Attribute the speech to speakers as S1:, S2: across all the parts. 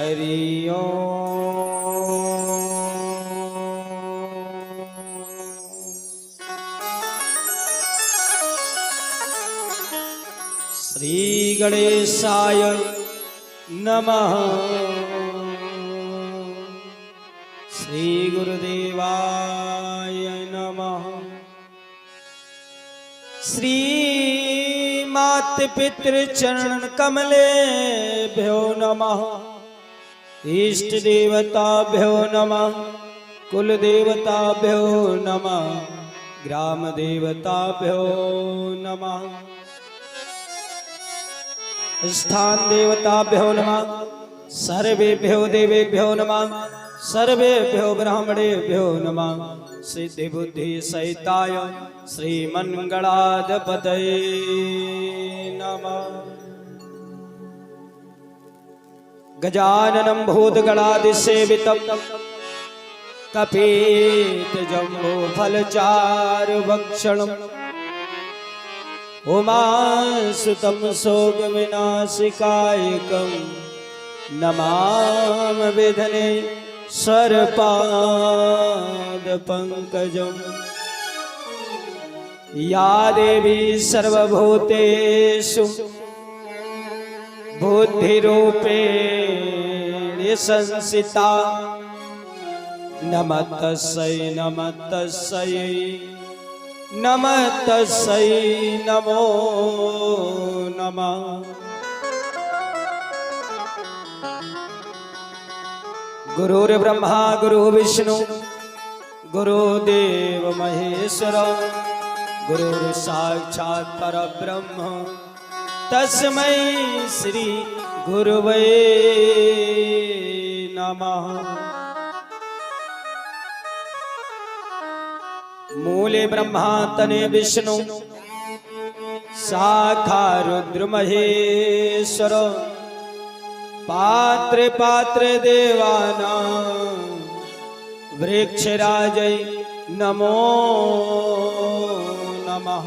S1: हरि श्री गणेशाय नमः। श्री गुरुदेवाय नमः। श्री मात पितृ चरण कमलेभ्यो नमः। इष्ट देवताभ्यो नमः। कुल देवताभ्यो नमः। ग्राम देवताभ्यो नमः। स्थान देवताभ्यो नमः। सर्वेभ्यो देवेभ्यो नमः। सर्वेभ्यो ब्राह्मणेभ्यो नमः। सिद्धि बुद्धि सहिताय श्रीमन्गलाधिपतये नमः। गजाननं भूतगणादिसेवितं कपितजम्बोफलचारुभक्षणम् उमासुतं शोकविनाशिकायकं नमामि विधने स्वरपादपङ्कजम्। या देवी सर्वभूतेषु बुद्धिरूपेण संस्थिता नमस्तस्यै नमस्तस्यै नमस्तस्यै नमो नमः। गुरुर्ब्रह्मा गुरुर्विष्णु गुरुदेव महेश्वर गुरुर्साक्षात् परब्रह्म तस्मै श्री गुरुवे नमः। मूले ब्रह्मा तने विष्णु शाखा रुद्र महेश्वर पात्रे पात्रे देवानां वृक्षराजै नमो नमः।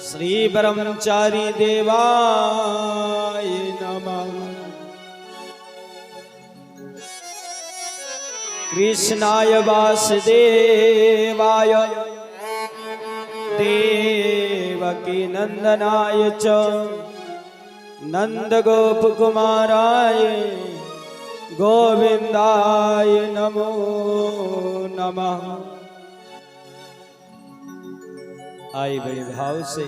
S1: श्री ब्रह्मचारी देवाय नमः। कृष्णाय वासुदेवाय देवकी नंदनाय च नंदगोपकुमाराय गोविंदाय नमो नमः। आई बड़े भाव से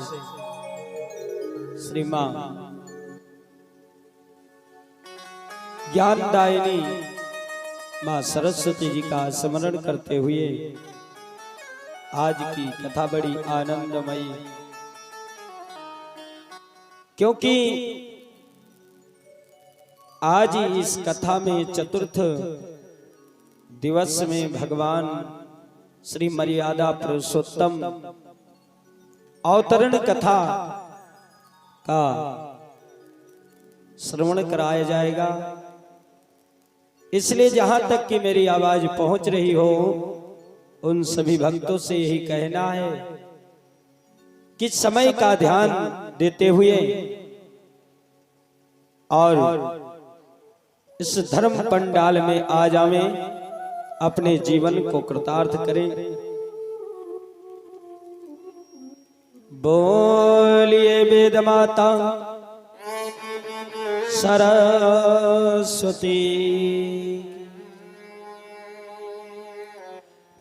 S1: श्री मां ज्ञानदायिनी मां सरस्वती जी का स्मरण करते हुए आज की कथा बड़ी आनंदमयी, क्योंकि आज इस कथा में चतुर्थ दिवस में भगवान श्री मर्यादा पुरुषोत्तम अवतरण कथा का श्रवण कराया जाएगा। इसलिए जहां तक कि मेरी आवाज पहुंच रही हो उन सभी भक्तों से यही कहना है कि समय का ध्यान देते हुए और इस धर्म पंडाल में आ जावें, अपने जीवन को कृतार्थ करें। बोलिए वेद माता सरस्वती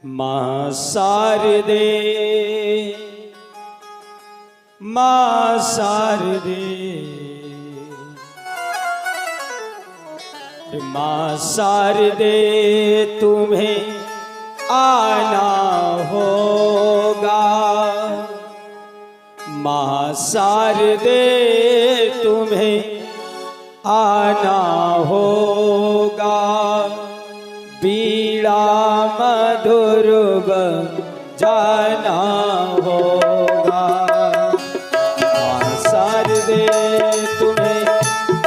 S1: मां शारदे मां शारदे मां शारदे तुम्हें आना होगा। मां शारदे तुम्हें आना होगा। बीड़ा मधुर जाना होगा। मां शारदे तुम्हें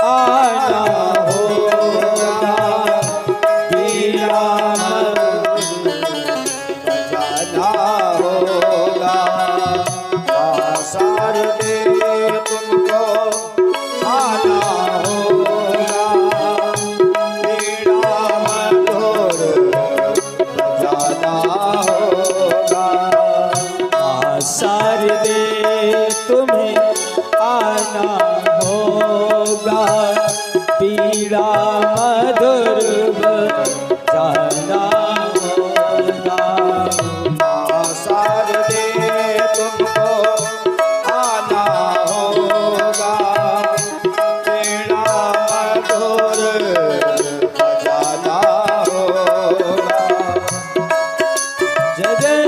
S1: आना होगा। बीड़ा जाना होगा। मां शारदे तुमको आना होगा। तुम्हें आना होगा, पीड़ा मधुर जाना होगा।
S2: शारदे तुमको आना होगा, पीड़ा मधुर बजाना होगा।
S1: जय जय।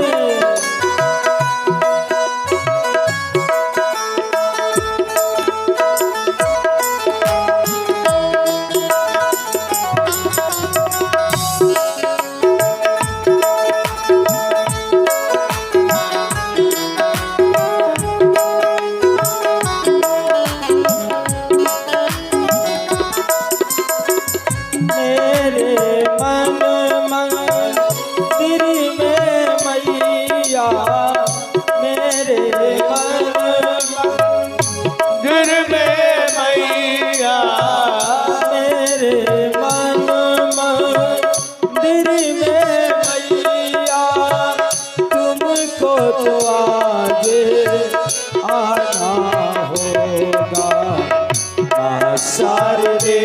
S2: शारदे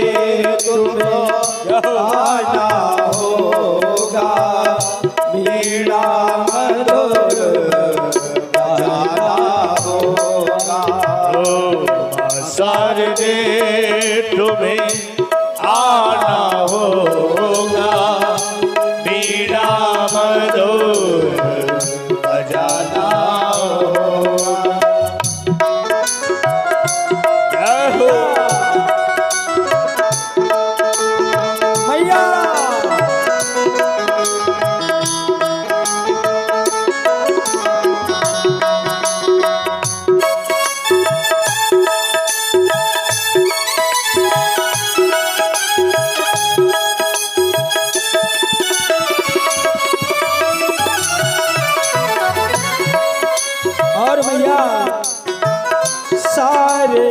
S2: तुमको आना होगा, पीड़ा मधुर बजाना होगा।
S3: शारदे तुम्हें आना होगा, पीड़ा मधुर बजाना होगा।
S1: मैया और भैया सारे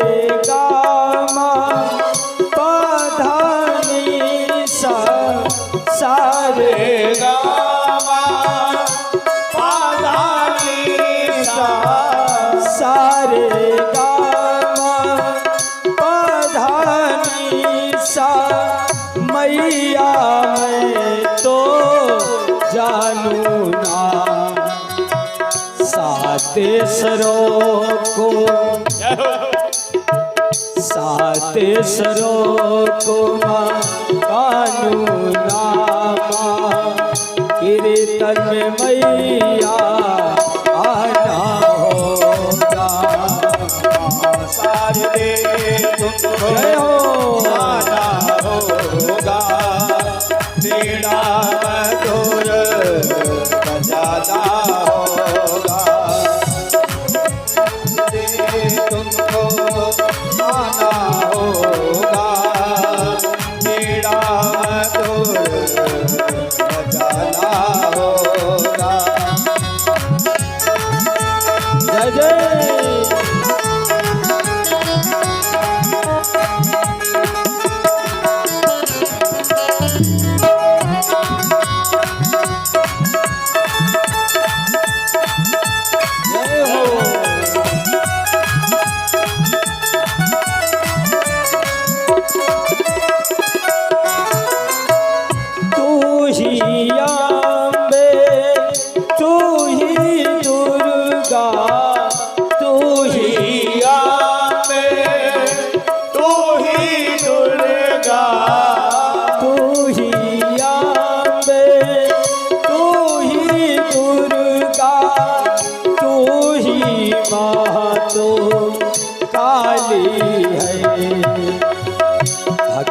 S1: गामा पाधानी सा, सारे
S2: गामा पाधानी सा,
S1: सारे गामा पाधानी सा। मैया मैं तो जानू ना साते सरों को, साते सरों को कानू नामा। कीर्तन में मैया आना होगा,
S2: शारदे तुमको
S1: जय हो।
S2: आना होगा, पीड़ा मधुर बजाना होगा। तुमको आना होगा, पीड़ा मधुर बजाना होगा।
S1: जय जय।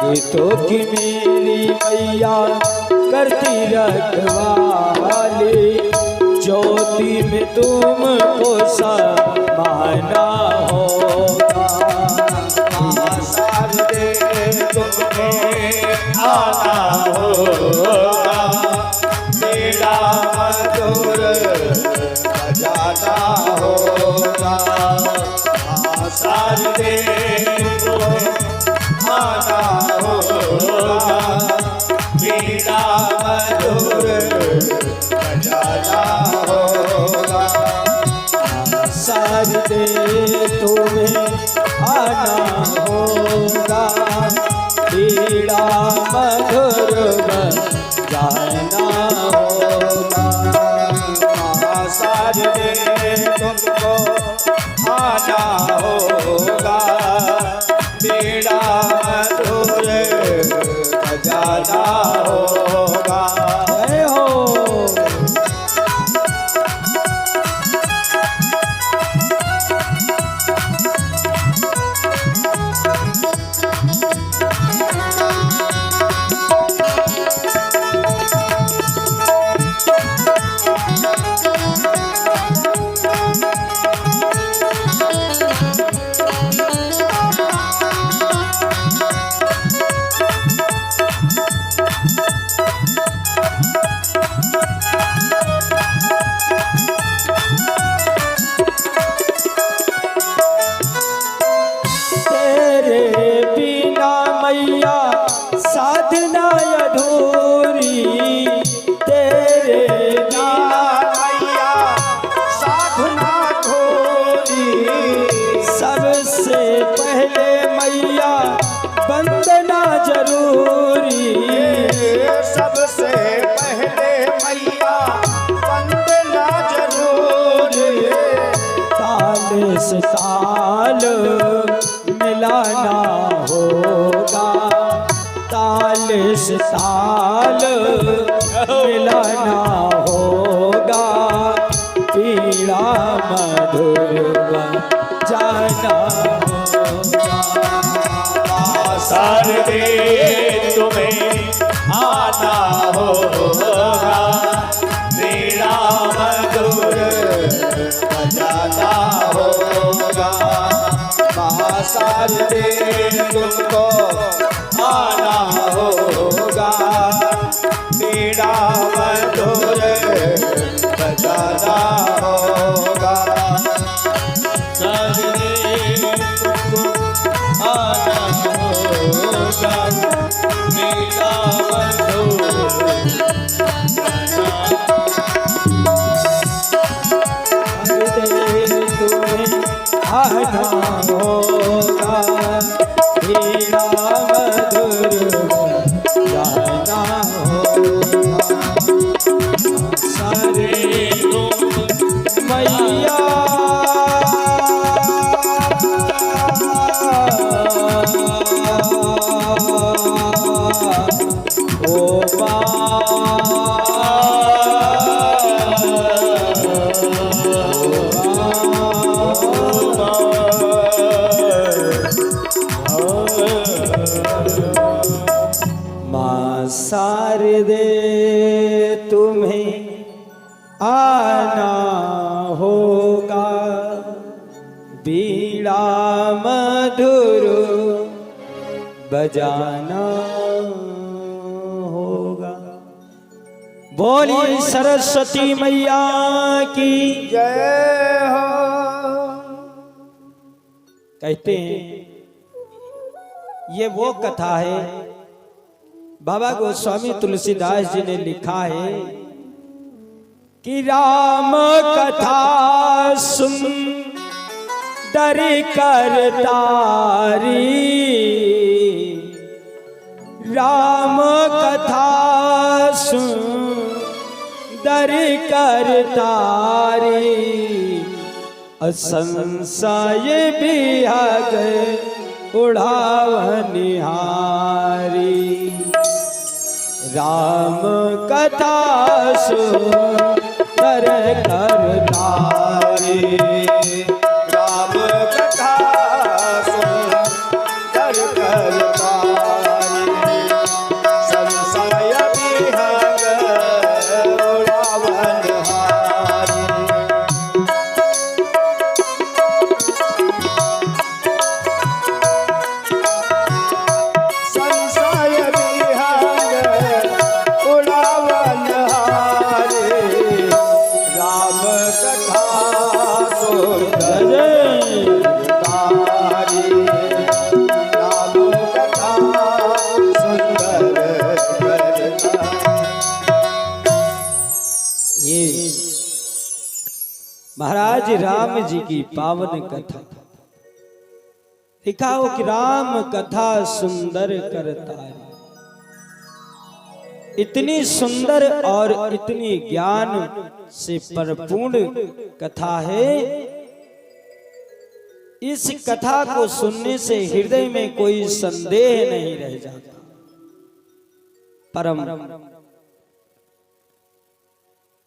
S1: भगतों की मेरी मैया करती रखवाली, ज्योति में तुमको समाना होगा।
S2: शारदे तुम्हें आना होगा, पीड़ा मधुर बजाना होगा। शारदे तुम्हें आना होगा, पीड़ा मधुर बजाना होगा।
S1: शारदे तुम्हें आना होगा, बीड़ा मधुर बजाना होगा।
S2: माँ शारदे तुमको आना होगा, बीड़ा मधुर बजाना होगा।
S1: जय हो। साधना अधूरी, तेरे
S2: बिना मैया साधना अधूरी।
S1: सबसे पहले मैया वंदना जरूरी,
S2: सबसे पहले मैया वंदना जरूरी।
S1: ताल से ताल मिलाना होगा, ताल से ताल मिलाना होगा, पीड़ा मधुर बजाना होगा।
S3: शारदे तुम्हें आना होगा, बीड़ा मधुर
S2: बजाना होगा। माँ शारदे तुमको आना होगा, बीड़ा मधुर बजाना होगा।
S3: शारदे तुमको आना होगा, बीड़ा मधुर
S1: तुम्हें आना होगा, बीड़ा मधुर बजाना होगा। सारे मैया माँ शारदे तुम्हें आना होगा, बीड़ा मधुर बजाना होगा। बोलिए सरस्वती मैया की
S2: जय हो।
S1: कहते हैं ये वो कथा है, बाबा गोस्वामी तुलसीदास जी ने लिखा है कि राम कथा सुन डर कर तारी, राम कथा सुन डर कर तारी, असंशय बिहाग उड़ावनिहारी। राम कथा सुन डर कर तारी,
S2: राम कथा सुन डर कर तारी, संशय विहग उड़ावनहारी। संशय विहग उड़ावनहारी, राम कथा सुन
S1: राम जी की पावन कथा। लिखा हो कि राम कथा सुंदर करतारी। इतनी सुंदर और इतनी ज्ञान से परिपूर्ण कथा है। इस कथा को सुनने से हृदय में कोई संदेह नहीं रह जाता। परम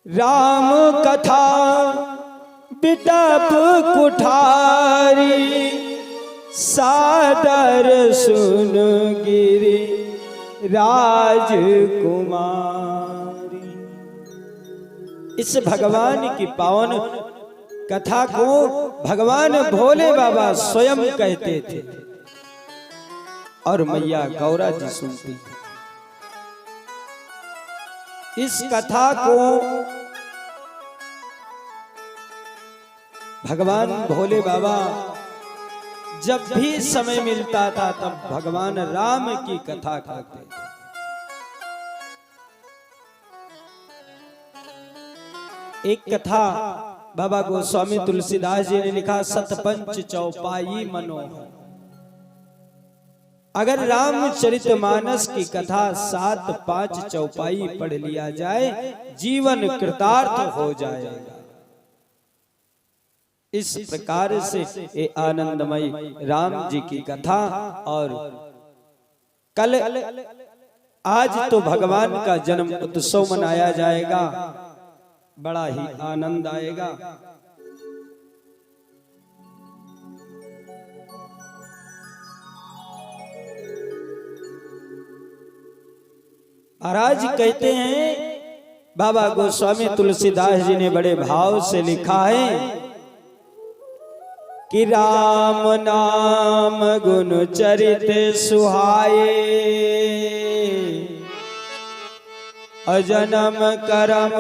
S1: राम कथा बिटप कुठारी, सादर सुन गिरी राजकुमारी। इस भगवान की पावन कथा को भगवान भोले बाबा स्वयं कहते थे और मैया गौरा जी सुनती थी। इस कथा को भगवान भोले बाबा जब भी समय मिलता था तब भगवान राम की कथा करते थे। एक कथा बाबा गोस्वामी तुलसीदास जी ने लिखा, सतपंच चौपाई मनोहर। अगर रामचरितमानस की कथा 7-5 चौपाई पढ़ लिया जाए, जीवन कृतार्थ हो जाएगा। इस प्रकार से ये आनंदमयी राम जी की कथा। और कल आज तो भगवान का जन्म उत्सव मनाया जाएगा, बड़ा ही आनंद आएगा। महाराज कहते हैं, बाबा गोस्वामी तुलसीदास जी ने बड़े भाव से लिखा है कि राम नाम गुण चरित सुहाए, अजनम करम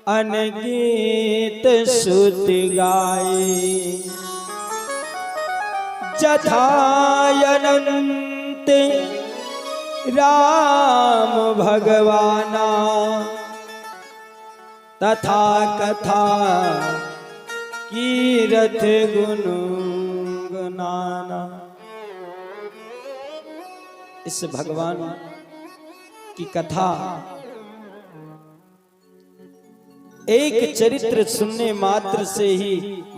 S1: अनगीत सुत गाए। जथायनंत राम भगवाना, तथा कथा कीरथ गुण गनाना। इस भगवान की कथा, एक चरित्र सुनने मात्र से ही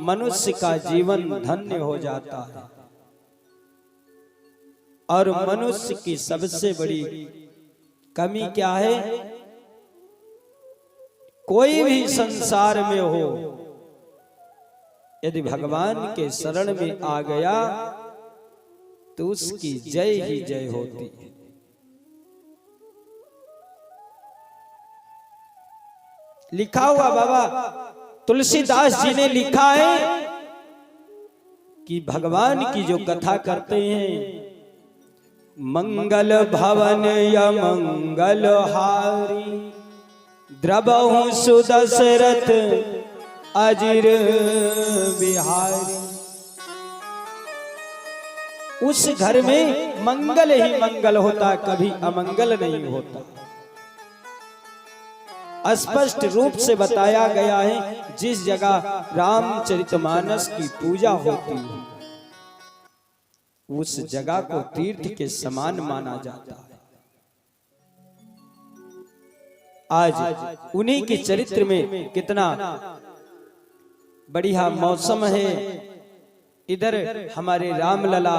S1: मनुष्य का जीवन धन्य हो जाता है। और मनुष्य की सबसे बड़ी कमी क्या है? कोई भी संसार में हो, यदि भगवान के शरण में आ गया तो उसकी जय ही जय होती है। लिखा हुआ बाबा तुलसीदास जी ने लिखा है कि भगवान की जो कथा करते हैं, मंगल भवन या मंगल हारी, द्रबहु सुदशरथ अजिर बिहारी। उस घर में मंगल ही मंगल होता, कभी अमंगल नहीं होता। स्पष्ट रूप से बताया गया है, जिस जगह रामचरितमानस की पूजा होती है उस जगह को तीर्थ के समान माना जाता है। आज उन्हीं के चरित्र में कितना बढ़िया मौसम है। इधर हमारे रामलला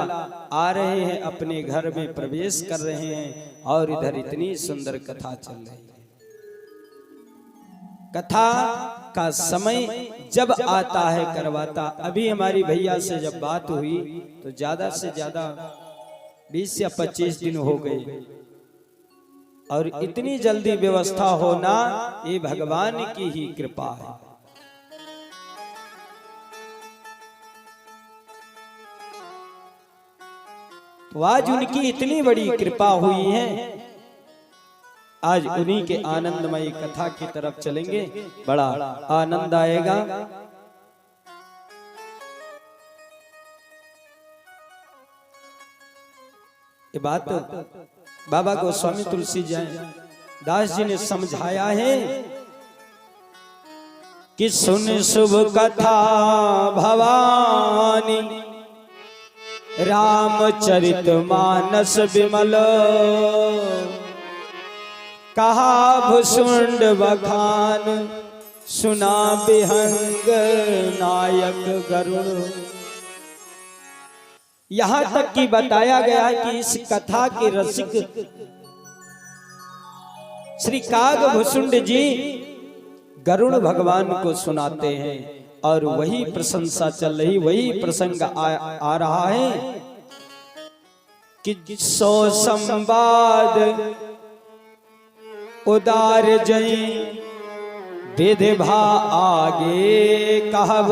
S1: आ रहे हैं, अपने घर में प्रवेश कर रहे हैं, और इधर इतनी सुंदर कथा चल रही है। कथा का समय जब आता है करवाता। अभी हमारी भैया से जब बात हुई तो ज्यादा से ज्यादा 20 या 25 दिन हो गए, और इतनी जल्दी व्यवस्था होना ये भगवान की ही कृपा है। तो आज उनकी इतनी बड़ी कृपा हुई है। आज उन्हीं के आनंदमयी कथा की तरफ चलेंगे, बड़ा आनंद आएगा। ये बात बाबा गोस्वामी तुलसी दास जी ने समझाया है कि सुन शुभ कथा भवानी रामचरित मानस विमल कहा भुसुंड बखान सुना विहंग नायक गरुड़। यहां तक कि बताया गया है कि इस कथा के रसिक श्री काग भुसुंड जी गरुड़ भगवान को सुनाते हैं और वही प्रशंसा चल रही, वही प्रसंग आ रहा है कि सो संवाद उदार जई विधिभा आगे कहब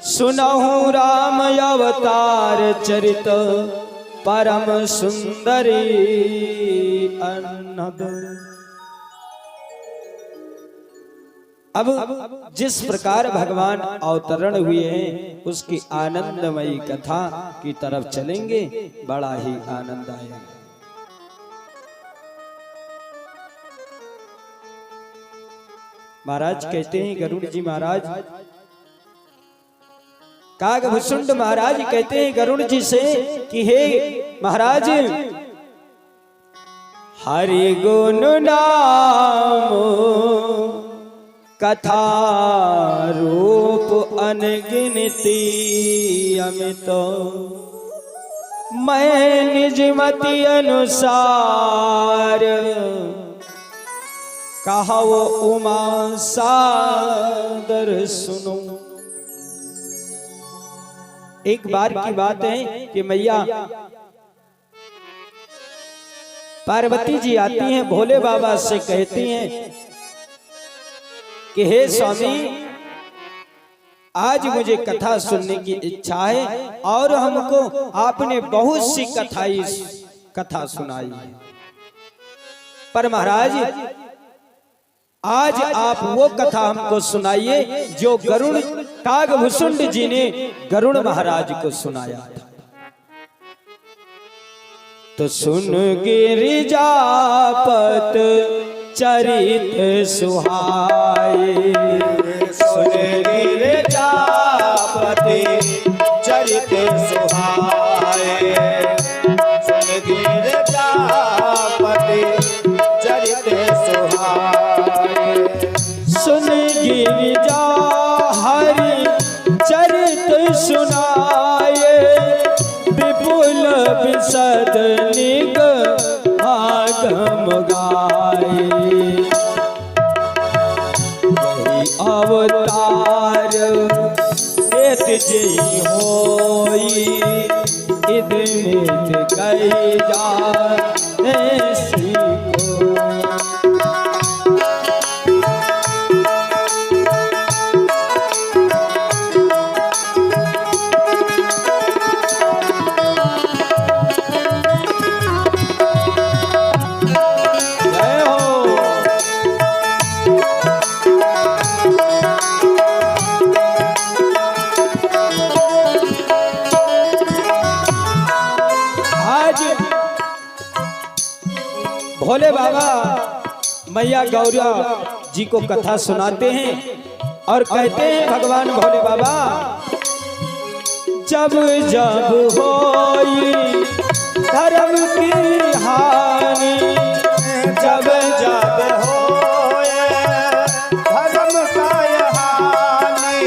S1: सुनहु राम अवतार चरित परम सुंदरी अनहद। अब जिस प्रकार भगवान अवतरण हुए हैं उसकी आनंदमयी कथा की तरफ चलेंगे, बड़ा ही आनंद आएगा। महाराज कहते हैं, गरुड़ जी महाराज काग भुसुंड महाराज कहते हैं गरुड़ जी से कि हे महाराज हरि गुण नाम कथा रूप अनगिनती अमित मैं निज मति अनुसार कहा वो उमा सादर सुनो। एक बार की बात है कि मैया पार्वती जी आती हैं, भोले बाबा से कहती हैं कि हे स्वामी आज मुझे कथा सुनने की इच्छा है और हमको आपने बहुत सी कथा सुनाई है, पर महाराज आज आप वो कथा हमको सुनाइए जो गरुड़ काग भुसुंड जी ने गरुड़ महाराज को सुनाया था। तो सुन गिरिजापत चरित सुहाए
S2: सुन गिरिजापति चरित सुहाए सुन गिरिजापति चरित सुहाए
S1: सुन गिरिजा हरि चरित सुनाए विपुल विशद निग आगम गाए यही अवतार देत जई होई इद मित गई जा ऐसी को। भोले बाबा मैया गौरा जी को कथा सुनाते हैं और कहते हैं भगवान भोले बाबा जब जब होई धर्म की हानि
S2: जब जब होए धर्म का हानि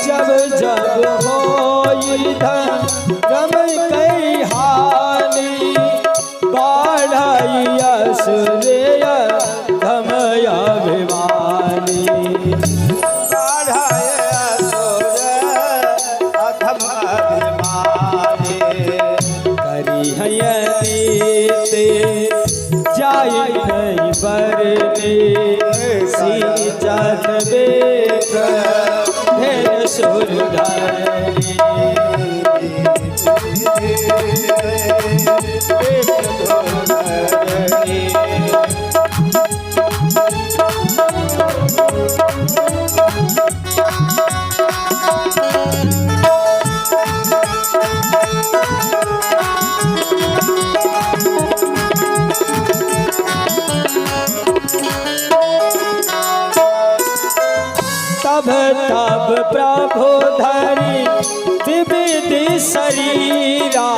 S1: जब जब होई धर्म की हानि बाढ़ाई असुरेय धमय अभिमानी
S2: बाढ़ाए असुर अधम अभिमानी
S1: करी हयनीते जाय नहीं बरने सीजन बेख धेर सुर धरनी तब प्रभु धरि विविध शरीरा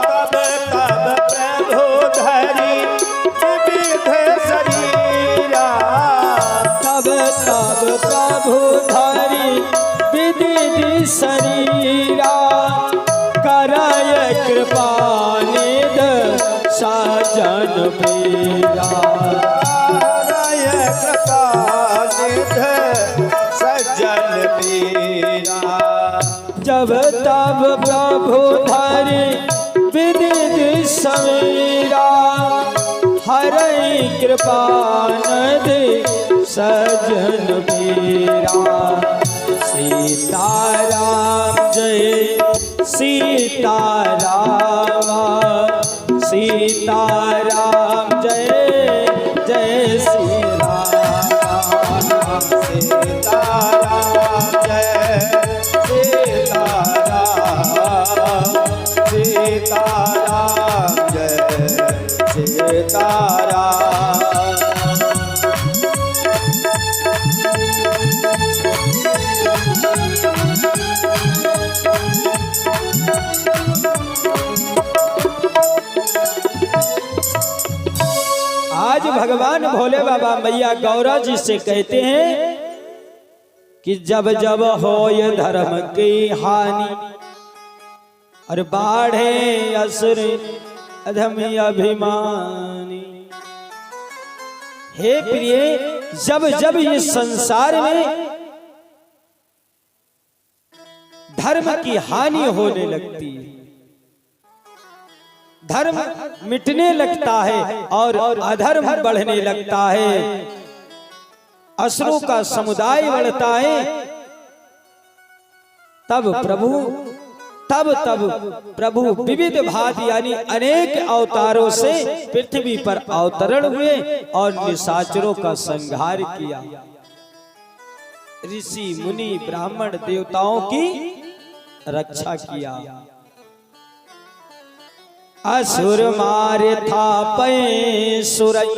S2: तब तब प्रभु धरि विविध शरीरा
S1: तब तब प्रभु धरि विविध शरीरा करय कृपा निध सजन पीरा
S2: करय कृपा निध सज्जन पीरा
S1: जब तब प्रभु धरि विविध शरीरा हरय कृपा निध सजन पीरा सीताराम जय सीताराम सीताराम जय जय श्री राम
S2: सीताराम जय सीताराम सीताराम जय सीताराम
S1: आज भगवान भोले बाबा मैया गौरा जी से कहते हैं कि जब जब हो ये धर्म की हानि और बाढ़े असुर अधम अभिमानी। हे प्रिय, जब जब ये संसार में धर्म की हानि होने लगती है, धर्म मिटने लगता है और अधर्म बढ़ने लगता है, असुरों का समुदाय बढ़ता है, तब प्रभु विविध भांति यानी अनेक अवतारों से पृथ्वी पर अवतरण हुए और निशाचरों का संहार किया। ऋषि मुनि ब्राह्मण देवताओं की रक्षा किया। असुर मारे था पै सुरई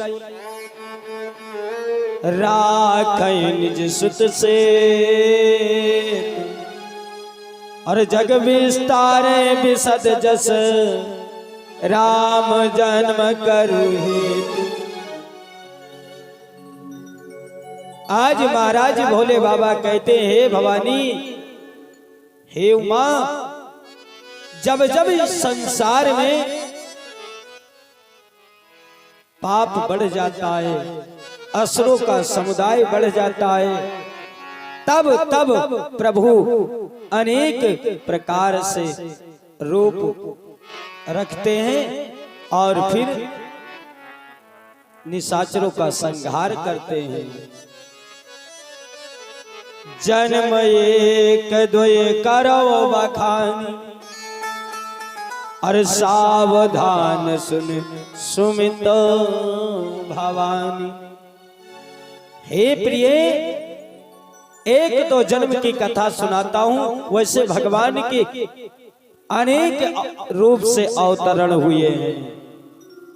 S1: राखै निज सुत से और जग विस्तारे विसद जस राम जन्म करु हेतु। आज महाराज भोले बाबा कहते हैं, हे भवानी, हे उमा, जब जब इस संसार में पाप बढ़ जाता है, असुरों का समुदाय बढ़ जाता है, तब प्रभु अनेक प्रकार से रूप रखते हैं और फिर निशाचरों का संहार करते हैं। जन्म एक द्वय करो बखानी और सावधान सुन सुमित भवानी। हे प्रिय, एक तो जन्म की कथा सुनाता हूं, वैसे भगवान के अनेक रूप से अवतरण हुए हैं,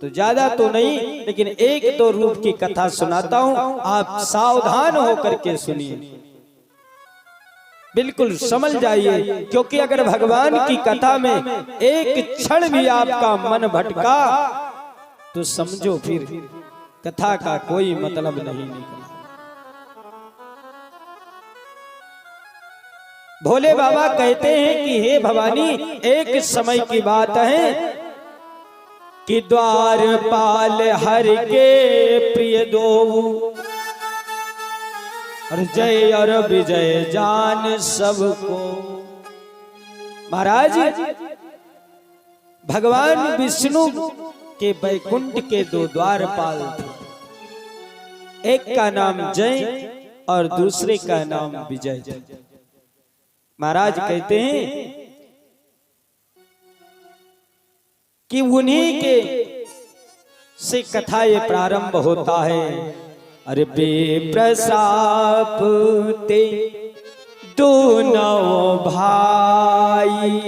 S1: तो ज्यादा तो नहीं, लेकिन एक दो रूप की कथा सुनाता हूं, आप सावधान होकर के सुनिए, बिल्कुल समझ जाइए। क्योंकि अगर भगवान की कथा में एक क्षण भी आपका मन भटका तो समझो फिर कथा का कोई मतलब नहीं निकला। भोले बाबा कहते हैं कि हे भवानी, एक समय की बात है कि द्वारपाल हरि के प्रिय दो और जय और विजय जान सबको। महाराज, भगवान विष्णु के वैकुंठ के दो द्वारपाल थे, एक का नाम जय और दूसरे का नाम विजय थे। महाराज कहते हैं कि उन्हीं के से कथा ये प्रारंभ होता है। अरे बेप्रसाप ते दोनों भाई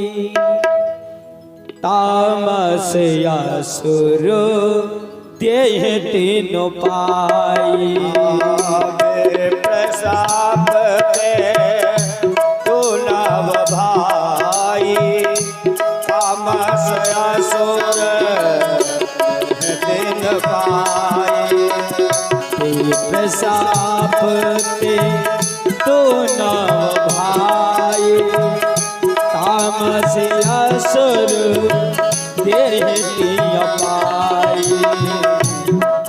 S1: तामस असुर देह तीनों पाई।
S2: बेप्रसाप ते
S1: आपते तो नव भाई तामस असुर देहती अपाई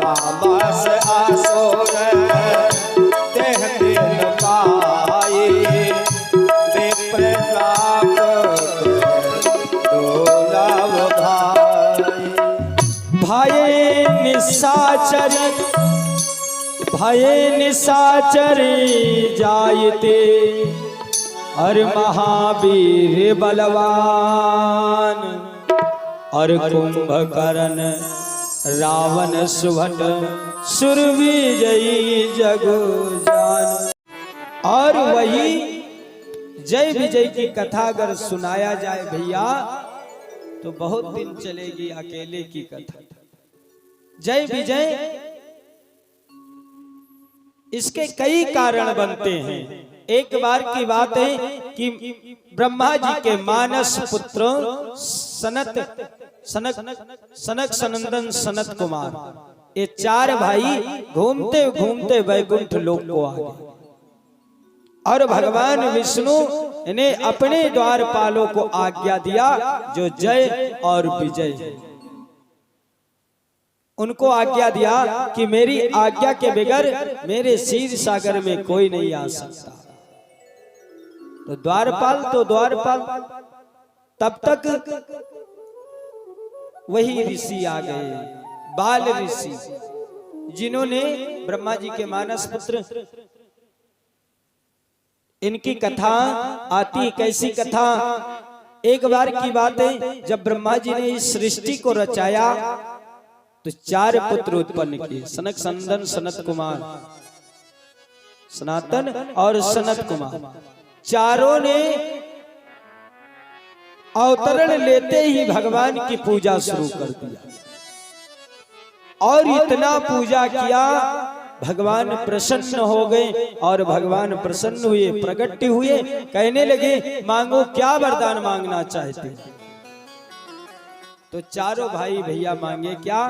S2: तामस असुर देहती अपाई विप्रताप दुर्लभ भाई
S1: भये निशाचरी जायते और महावीर बलवान और कुंभकर्ण रावण सुभट सुर विजयी जगो जान। और वही जय विजय की कथा अगर सुनाया जाए भैया तो बहुत दिन चलेगी अकेले की कथा। जय विजय इसके कई कारण बनते हैं। एक बार की बात है कि ब्रह्मा जी के मानस पुत्र सनक सनंदन सनत कुमार ये चार भाई घूमते घूमते वैकुंठ लोक को आ गए और भगवान विष्णु ने अपने द्वारपालों को आज्ञा दिया जो जय और विजय है। उनको आज्ञा दिया कि मेरी आज्ञा के बगैर मेरे क्षीर सागर में कोई नहीं आ सकता। तो द्वारपाल तब तक वही ऋषि आ गए, बाल ऋषि, जिन्होंने ब्रह्मा जी के मानस पुत्र। इनकी कथा आती, कैसी कथा? एक बार की बात है जब ब्रह्मा जी ने इस सृष्टि को रचाया तो चार पुत्र उत्पन्न किए, सनक सनंदन सनत कुमार, सनातन और सनत कुमार। चारों ने अवतरण लेते ही भगवान की पूजा शुरू कर दिया और इतना पूजा किया भगवान प्रसन्न हो गए। और भगवान प्रसन्न हुए, प्रकट हुए, कहने लगे मांगो क्या वरदान मांगना चाहते। तो चारों भाई भैया मांगे क्या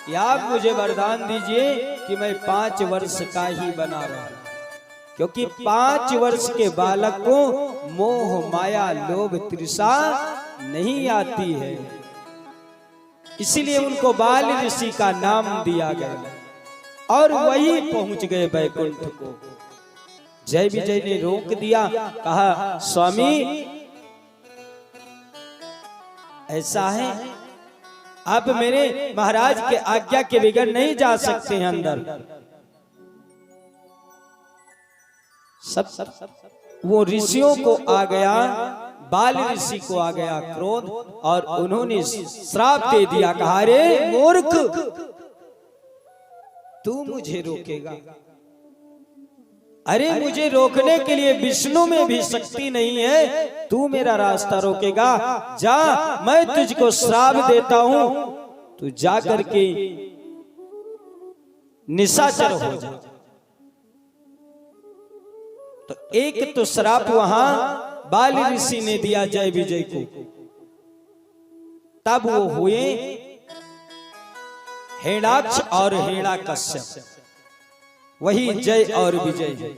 S1: कि आप मुझे वरदान दीजिए कि मैं 5 वर्ष का ही बना रहा, क्योंकि 5 वर्ष के बालक को मोह माया लोभ तृषा नहीं आती है, इसीलिए उनको बाल ऋषि का नाम दिया गया। और वही पहुंच गए वैकुंठ को। जय विजय ने रोक दिया, कहा स्वामी ऐसा है, आप मेरे महाराज के आज्ञा के बगैर नहीं जा सकते हैं अंदर। सब वो ऋषियों को आ गया, बाल ऋषि को आ गया क्रोध और उन्होंने श्राप दे दिया, कहा रे मूर्ख तू मुझे रोकेगा? अरे मुझे रोकने के लिए विष्णु में भी शक्ति नहीं है, तू मेरा रास्ता रोकेगा? जा, मैं तुझको श्राप देता हूं, तू जा करके निशाचर हो जा। तो एक तो श्राप वहां बाल ऋषि ने दिया जय विजय को, तब वो हुए हेणाक्ष और हेणाकश्यप, वही जय और विजय।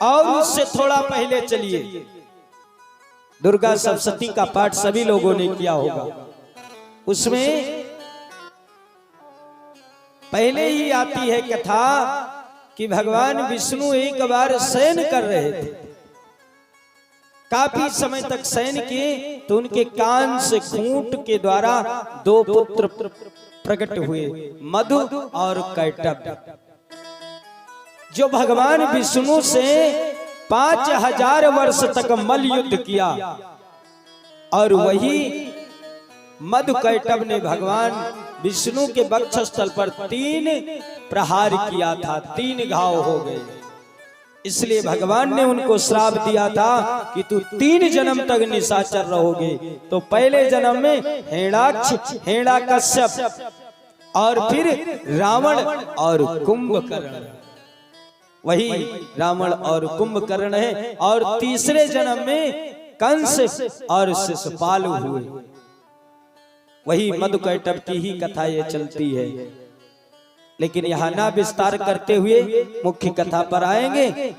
S1: और उससे थोड़ा पहले चलिए, दुर्गा सप्तशती का पाठ सभी लोगों ने किया होगा, उसमें पहले ही आती है कथा कि भगवान विष्णु एक बार शयन कर रहे थे, काफी समय तक शयन किए, तो उनके कान से खूंट के द्वारा 2 पुत्र प्रकट हुए, मधु और कैटभ, जो भगवान विष्णु से 5000 वर्ष तक मल युद्ध किया। और वही मधु कैटभ ने भगवान विष्णु के वक्षस्थल पर 3 प्रहार किया था, 3 घाव हो गए। इसलिए भगवान ने उनको श्राप दिया था कि तू 3 जन्म तक निशाचर रहोगे। तो पहले जन्म में हेणाक्ष, हेणाकश्यप, और फिर रावण और कुंभकर्ण, वही रावण और कुंभकर्ण है। और तीसरे जन्म में कंस और शिशुपाल हुए, वही मधुकैटभ की ही कथा ये चलती है। लेकिन यहाँ ना विस्तार करते हुए मुख्य कथा पर आएंगे।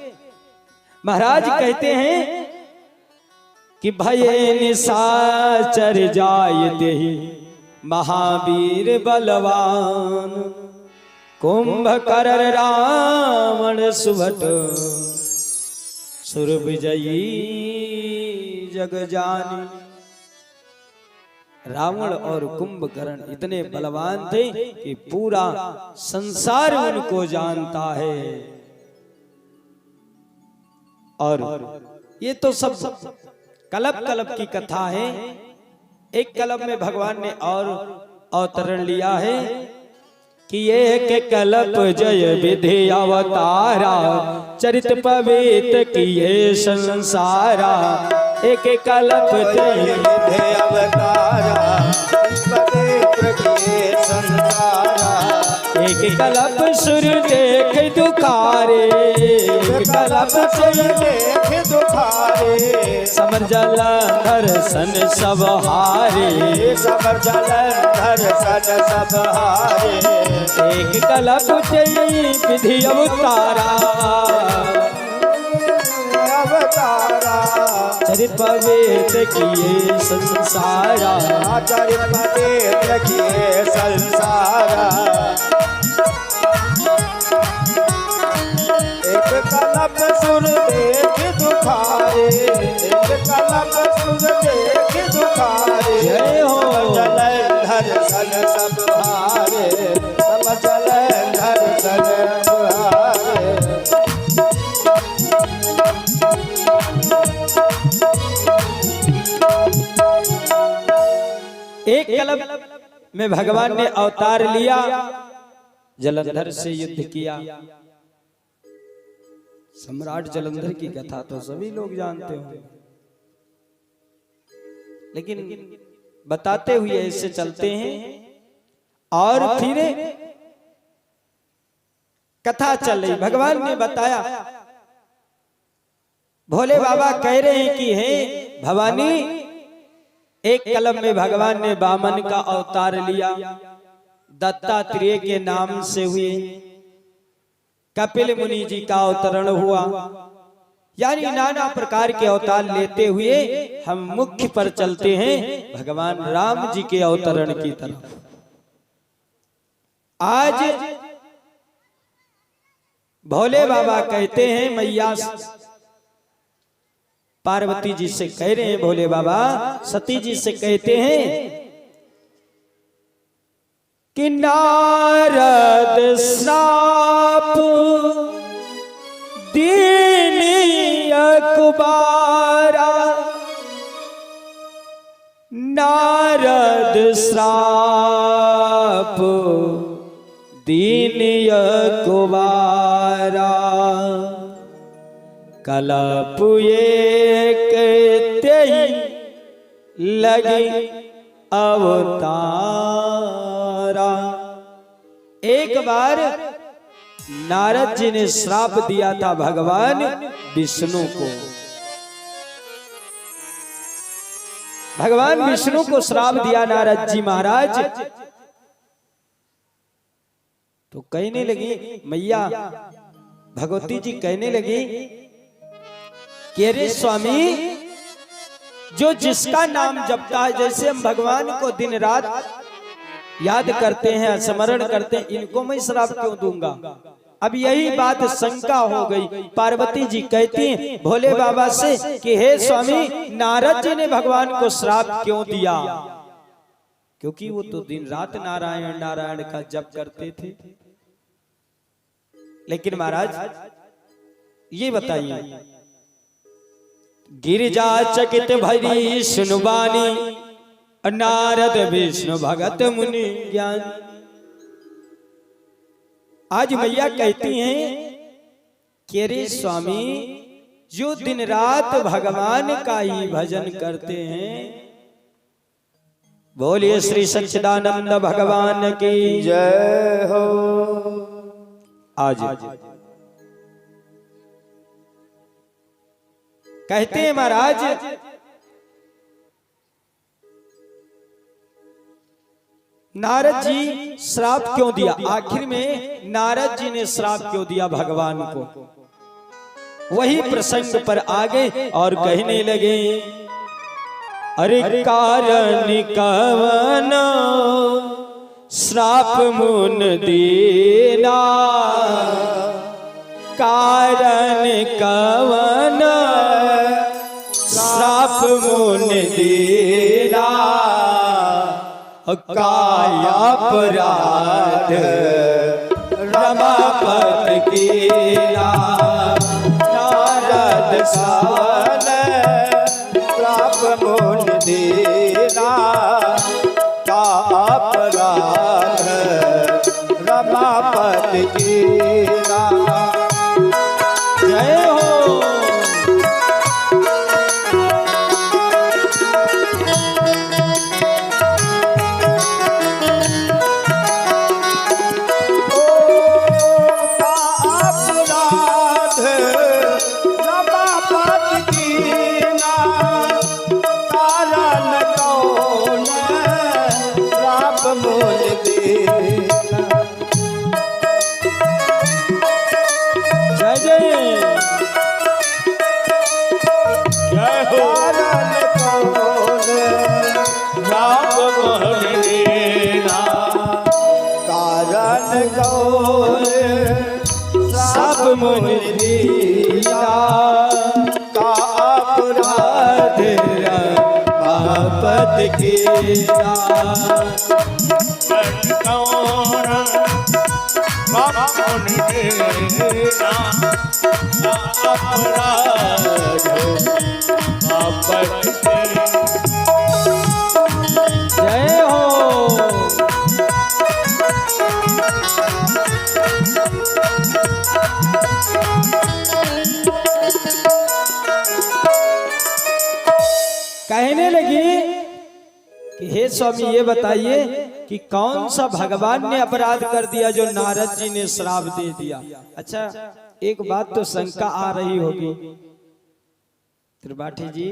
S1: महाराज कहते हैं कि भय निशाचर जायते ही महावीर बलवान, कुंभकर्ण रावण सुभट सुर विजयी जग जानी। रावण और कुंभकर्ण इतने बलवान थे कि पूरा संसार उनको जानता है। और ये तो सब कल्प कल्प की कथा है। एक कल्प में भगवान ने और अवतरण लिया है कि एक कल्प जय विधि अवतारा, चरित पवित्र किए संसारा। एक कल्प जय
S2: विधि अवतारा, पवित्र किए संसारा।
S1: एक कल्प सुर देख दुखारे, एक कल्प सुर
S2: देख दुखारे।
S1: समर जलंधर सन सब हारे,
S2: समर जलंधर सन सब हारे।
S1: एक कल्प जय विधि अवतारा,
S2: अवतारा।
S1: चरित पवित्र किए संसारा।
S2: चरित पवित्र किए संसारा। एक कल्प सुर देख दुखारे, एक कल्प सुर देख दुखारे।
S1: जय हो।
S2: जलंधर सन सब हारे, सब जलंधर सन हारे।
S1: एक कल्प में भगवान ने अवतार लिया, जलंधर से युद्ध किया। सम्राट जलंधर की कथा तो सभी लोग जानते हो, लेकिन बताते हुए ऐसे चलते हैं। और फिर कथा चल रही, भगवान ने बताया। भोले बाबा कह रहे हैं कि हे भवानी, एक कलम में भगवान ने वामन का अवतार लिया, दत्तात्रेय के नाम से हुए। कपिल मुनि जी का अवतरण हुआ, यानी नाना प्रकार के अवतार लेते हुए हम मुख्य पर चलते हैं भगवान राम जी के अवतरण की तरफ। आज भोले बाबा कहते हैं, मैया पार्वती जी से कह रहे हैं, भोले बाबा सती जी से कहते हैं कि नारद श्राप दीनी अकबारा, नारद श्राप दीनी अकबारा। कलप एक तेई लगी अवतारा। एक बार नारद जी ने श्राप दिया था भगवान विष्णु को। भगवान विष्णु को श्राप दिया नारद जी महाराज। तो कहने लगी मैया भगवती जी, कहने लगी कि अरे स्वामी, जो जिसका नाम जपता है, जैसे हम भगवान को दिन रात याद करते हैं, स्मरण करते हैं, इनको मैं श्राप क्यों दूंगा? अब यही बात शंका हो गई। पार्वती जी कहती हैं भोले बाबा से कि हे स्वामी, नारद जी ने भगवान को श्राप क्यों दिया? क्योंकि वो तो दिन रात नारायण नारायण का जप करते थे। लेकिन महाराज ये बताइए, गिरिजा चकित भरी सुनबानी, नारद विष्णु भगत मुनि ज्ञान। आज मैया कहती हैं कि अरे स्वामी, जो दिन रात भगवान का ही भजन करते हैं, बोलिए श्री सच्चिदानंद भगवान की
S2: जय हो।
S1: आज कहते हैं महाराज नारद जी श्राप क्यों दिया? आखिर में नारद जी ने श्राप क्यों दिया भगवान को? वही प्रसंग पर आ गए और कहने लगे, अरे कारण कवन श्राप मुन दीना, कारण कवन श्राप मुन दीना, काया अपराध रमापति कीना।
S2: नारद सावन श्राप मुन दीना, का अपराध रमापति कीना।
S1: जय हो। सब मुन दीना, का अपराध रमापति कीना। जय हो। कहने लगी कि हे स्वामी ये बताइए कि कौन सा भगवान ने अपराध कर दिया जो नारद जी ने श्राप दे दिया? अच्छा, एक बात तो शंका आ रही होगी त्रिपाठी जी,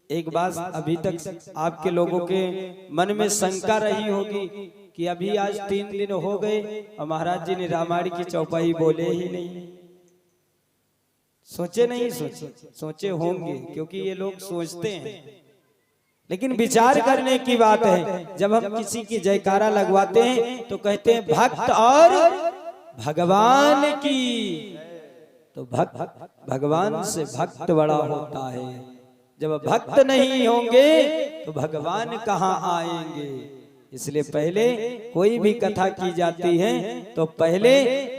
S1: एक बात अभी तक आपके लोगों के मन में शंका रही होगी कि अभी आज 3 दिन हो गए और महाराज जी ने रामायण की चौपाई बोले ही नहीं। सोचे नहीं? सोचे होंगे, क्योंकि ये लोग सोचते हैं, लेकिन विचार करने की बात है। जब हम किसी की जयकारा लगवाते हैं तो कहते हैं भक्त और भगवान की, तो भगवान से भक्त बड़ा होता है। जब भक्त नहीं होंगे तो भगवान कहाँ आएंगे? इसलिए पहले कोई भी कथा की जाती है तो पहले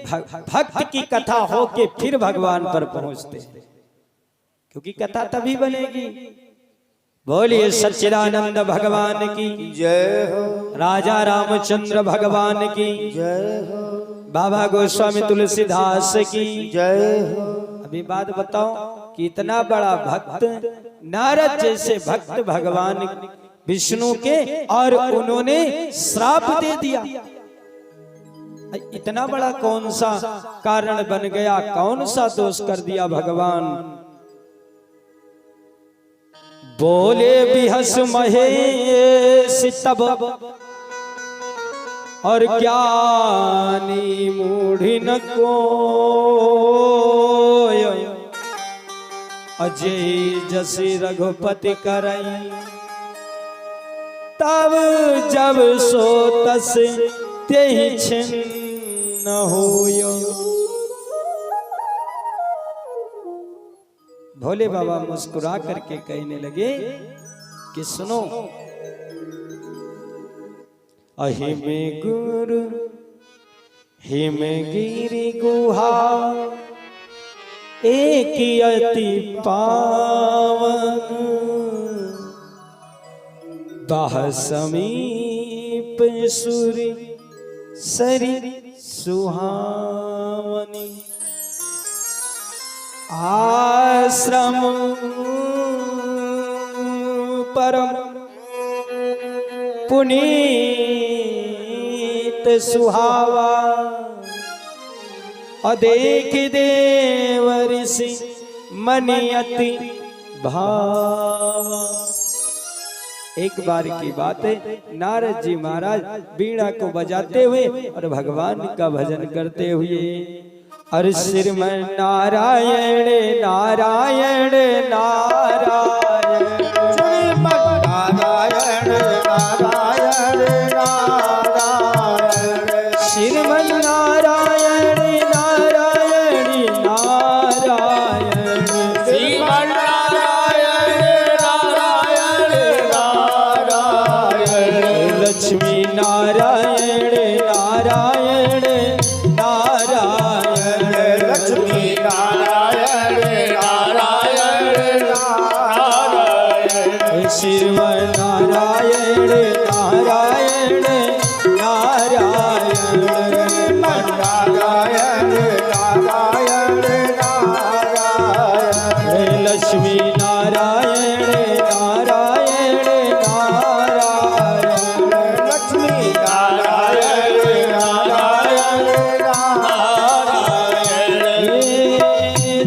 S1: भक्त की कथा हो के फिर भगवान पर पहुंचते हैं, क्योंकि कथा तभी बनेगी। बोलिए सच्चिदानंद भगवान की
S2: जय हो।
S1: राजा रामचंद्र भगवान की
S2: जय हो।
S1: बाबा गोस्वामी तुलसीदास की
S2: जय हो।
S1: अभी बात बताओ कि इतना बड़ा भक्त नारद जैसे भक्त भगवान विष्णु के, और उन्होंने श्राप दे दिया। इतना बड़ा कौन सा कारण बन गया? कौन सा दोष कर दिया भगवान? बोले बिहस महेश तब और ज्ञानी मूढ़िन को, अजय जसी रघुपति करई, तब जब सो तस तेहि छिन्न होयो। भोले बाबा मुस्कुरा करके कहने लगे कि सुनो, अहिम गुरु हिम गिरि गुहा, एक अति पावन, बाह समीप सूरी सरी सुहावनी, आश्रम परम पुनीत सुहावा, अदेख देव ऋषि मनि अति भावा। एक बार की बात है, नारद जी महाराज बीड़ा को बजाते हुए और भगवान का भजन करते हुए, और श्रीमन नारायण नारायण नारायण,
S2: श्रीमन नारायण नारायण नारायण,
S1: श्रीमन नारायण नारायण नारायण,
S3: श्रीमन नारायण नारायण नारायण,
S1: लक्ष्मी नारायण नारायण नारायण,
S2: लक्ष्मी नारायण नारायण नारायण,
S1: श्रीमन नारायण नारायण नारायण,
S2: नारायण नारायण नारायण,
S1: लक्ष्मी नारायण नारायण नारायण,
S2: लक्ष्मी नारायण नारायण नारायण,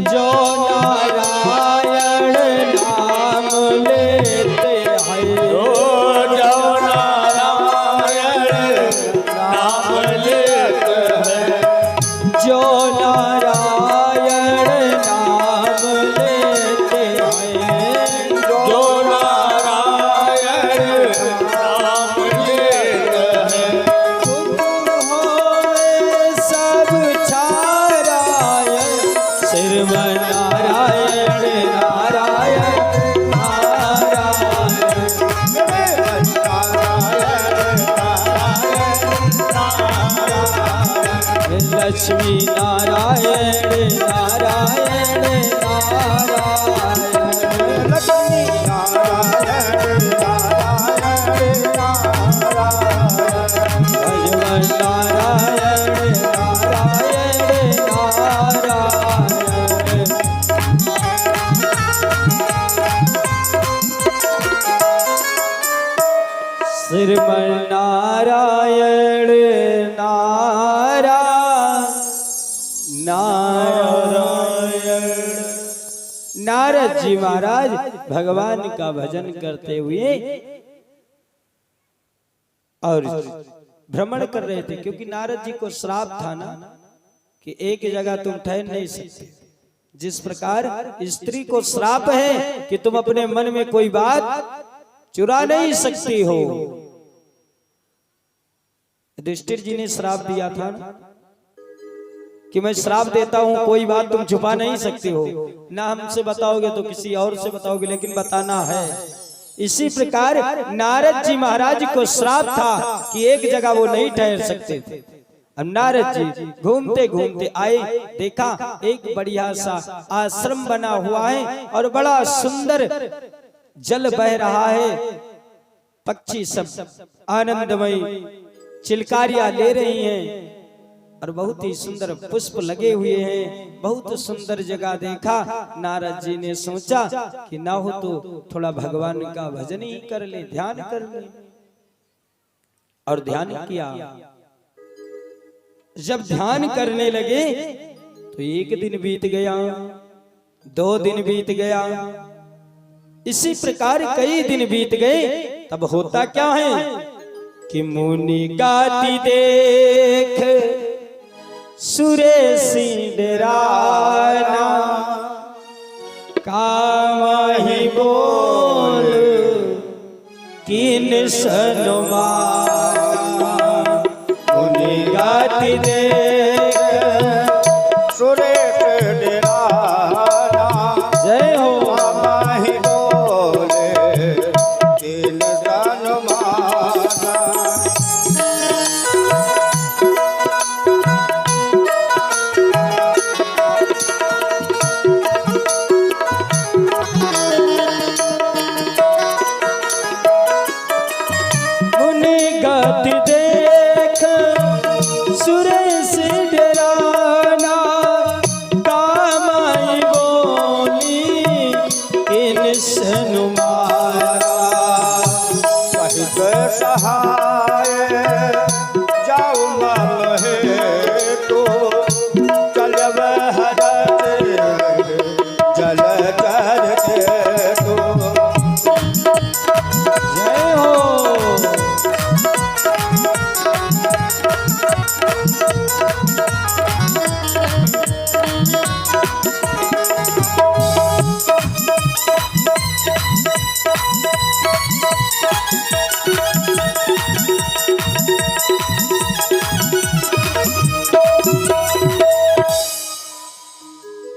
S1: जो नारायण नाम लेते हैं,
S3: जो नारायण नाम लेते हैं,
S1: जो नारायण नाम लेते हैं,
S3: जो नारायण नाम लेते हैं,
S1: तुम होए सब छारायण, श्रीमन नारायण नारायण नारायण, लक्ष्मी नारायण नारायण नारायण,
S2: लक्ष्मी नारायण नारायण नारायण,
S1: भगवान नारायण नारायण नारायण, श्रीमन नारायण नारायण। नारद जी महाराज भगवान का भजन करते हुए और भ्रमण कर रहे थे, क्योंकि नारद जी को श्राप था ना कि एक जगह तुम ठहर नहीं सकते। जिस प्रकार स्त्री को श्राप है कि तुम अपने मन में कोई बात चुरा नहीं सकती हो। युधिष्ठिर जी ने श्राप दिया था ना कि मैं श्राप देता हूं, कोई बात तुम छुपा नहीं सकती हो, ना हमसे बताओगे तो किसी और से बताओगे, लेकिन बताना है। इसी प्रकार नारद जी महाराज को श्राप था कि एक जगह वो नहीं ठहर सकते थे। अब नारद जी घूमते घूमते आए, देखा एक बढ़िया सा आश्रम बना हुआ है और बड़ा सुंदर जल बह रहा है, पक्षी सब आनंदमयी चिलकारियां ले रही हैं और बहुत ही सुंदर पुष्प लगे हुए हैं। बहुत सुंदर जगह देखा, नारद जी ने सोचा कि ना हो तो थोड़ा भगवान का भजन ही कर ले, ध्यान कर ले। और ध्यान किया। जब ध्यान करने लगे तो एक दिन बीत गया, 2 दिन बीत गया, इसी प्रकार कई दिन बीत गए। तब होता क्या है कि मुनि गाती देख सुरेशी डराना, कामहि बोल किन सनुमाना, मुनि गाती देख
S2: सुरेश डराना,
S1: जय हो
S2: माही बोले किन सनुमाना,
S1: मुनि गाती देख सुरेश डराना, कामहि बोली किन सनुमाना,
S2: सहित सहाय जाऊ मम हेतु, चलब हरत जल चर हेतु,
S1: जय हो।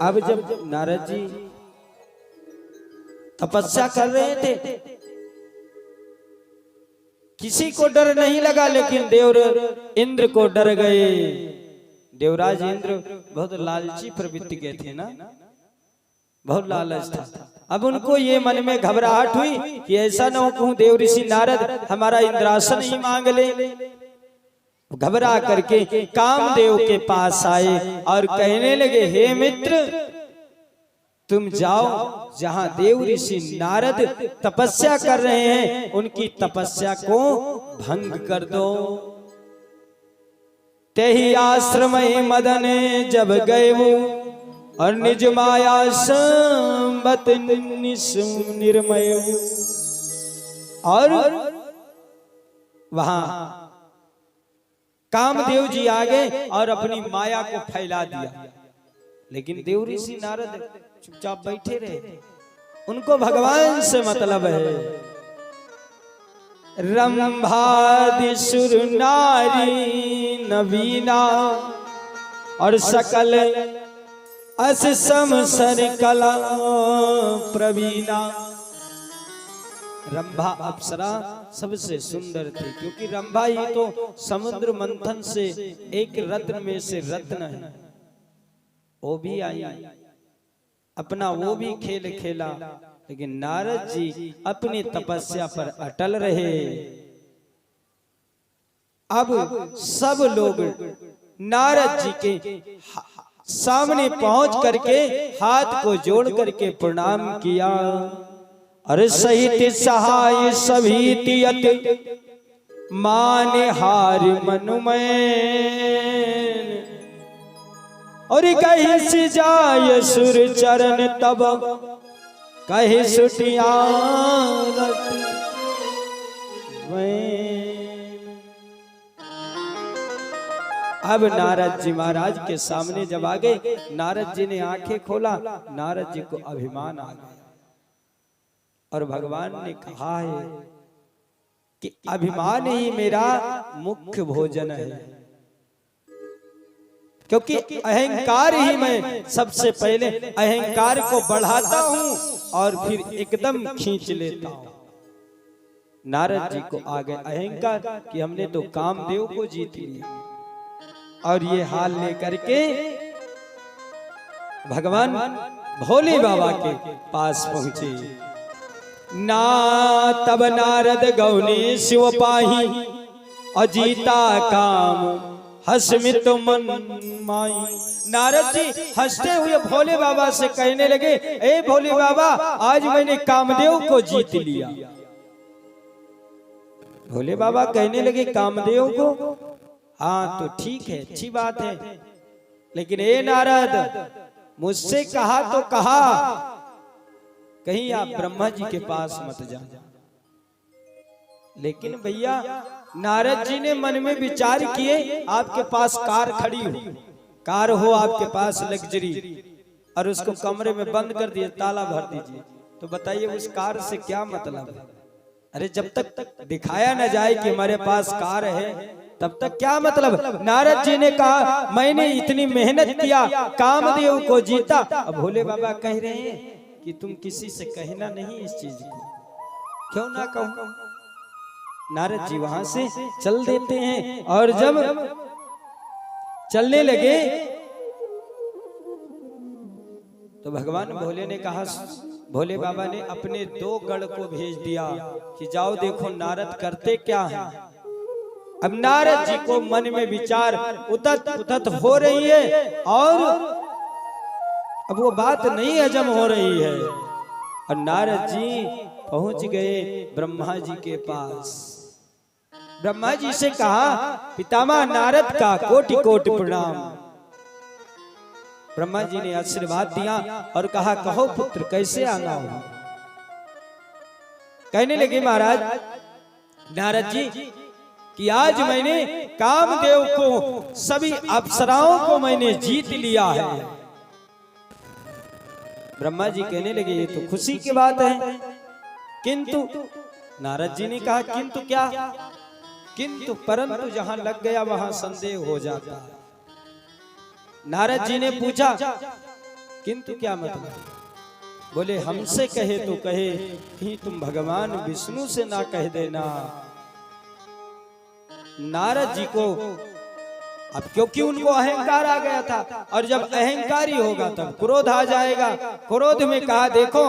S1: अब जब नारद जी तपस्या कर रहे थे, किसी को डर नहीं लगा, लेकिन देव इंद्र को डर गए। देवराज इंद्र बहुत लालची प्रवृत्ति के थे ना, बहुत लालच था। अब उनको ये मन में घबराहट हुई कि ऐसा न हो कहूं देव ऋषि नारद हमारा इंद्रासन ही मांग ले। घबरा करके कामदेव के पास आए और कहने लगे, हे मित्र, तुम जाओ जहां देव ऋषि नारद तपस्या कर रहे हैं, उनकी तपस्या को भंग कर दो। तेहि आश्रम मदन जब गए वो, और निज माया संबत निर्मय, और वहां कामदेव जी आ गए और अपनी माया को फैला दिया। लेकिन देव ऋषि नारद चुपचाप बैठे रहे, उनको भगवान से मतलब है। रंभादि सुर नारी नवीना, और सकल अस समसर कला प्रवीणा। रंभा अप्सरा सबसे सुंदर थी, क्योंकि रंभा ही तो समुद्र मंथन से एक रत्न में से रत्न है। वो भी आई, अपना वो भी खेल खेला, लेकिन नारद जी अपनी तपस्या पर अटल रहे। अब सब लोग नारद जी के सामने पहुंच करके हाथ को जोड़ करके प्रणाम किया। अरे सहित सहाय सभी तियत माने हार मनुमय, और कहीं से जाय सुर चरण तब कहीं सुटिया। अब नारद जी महाराज के सामने जब आ गए, नारद जी ने आंखें खोला, नारद जी को अभिमान आ गया, और भगवान ने कहा है कि अभिमान ही मेरा मुख्य भोजन है, क्योंकि अहंकार ही मैं सबसे पहले अहंकार को बढ़ाता हूं और फिर एकदम खींच लेता हूं। नारद जी को आ गए अहंकार कि हमने तो कामदेव को जीत लिया, और ये हाल लेकर के भगवान भोले बाबा के पास पहुंचे। ना तब नारद गौने शिव पाही, अजीता काम हसमित मन माई। नारद जी हंसते हुए भोले बाबा से कहने लगे, ए भोले बाबा, आज मैंने कामदेव को जीत लिया। भोले बाबा कहने लगे, कामदेव को? हाँ तो ठीक है, अच्छी बात है, लेकिन ए नारद, मुझसे कहा तो कहा, कहीं आप ब्रह्मा जी के पास मत जाना। लेकिन भैया नारद जी ने मन में विचार किए, आपके पास कार खड़ी हो, कार हो आपके पास लग्जरी, और उसको कमरे में बंद कर दिए, ताला भर दीजिए, तो बताइए उस कार से क्या मतलब है? अरे जब तक दिखाया न जाए कि हमारे पास कार है, तब तक क्या मतलब? नारद जी ने कहा, मैंने इतनी मेहनत किया, कामदेव को जीता। अब भोले बाबा कह रहे हैं कि तुम किसी से कहना नहीं इस चीज को। क्यों ना कहूं? नारद जी वहां से चल देते हैं, और जब चलने लगे तो भगवान भोले ने कहा, भोले बाबा ने अपने 2 गढ़ को भेज दिया कि जाओ देखो नारद करते क्या हैं। अब नारद जी को मन में विचार उतत उतत हो रही है, और अब वो बात नहीं हजम हो रही है, और नारद जी पहुंच गए ब्रह्मा जी के पास। ब्रह्मा जी से कहा, पितामह नारद का कोटि कोटि प्रणाम। ब्रह्मा जी ने आशीर्वाद दिया और कहा, कहो पुत्र कैसे आना हो? कहने लगे महाराज नारद जी कि आज मैंने कामदेव को सभी अप्सराओं को मैंने जीत लिया है। ब्रह्मा जी कहने लगे ये तो खुशी की बात है, किंतु नारद जी ने कहा किंतु क्या, किंतु परंतु जहां लग गया वहां संदेह हो जाता है। नारद जी ने पूछा किंतु क्या मतलब? बोले हमसे कहे तो कहे, कहीं तुम भगवान विष्णु से ना कह देना। नारद जी को अब क्योंकि उनको अहंकार आ गया था, और जब अहंकारी होगा तब क्रोध आ जाएगा। क्रोध में कहा देखो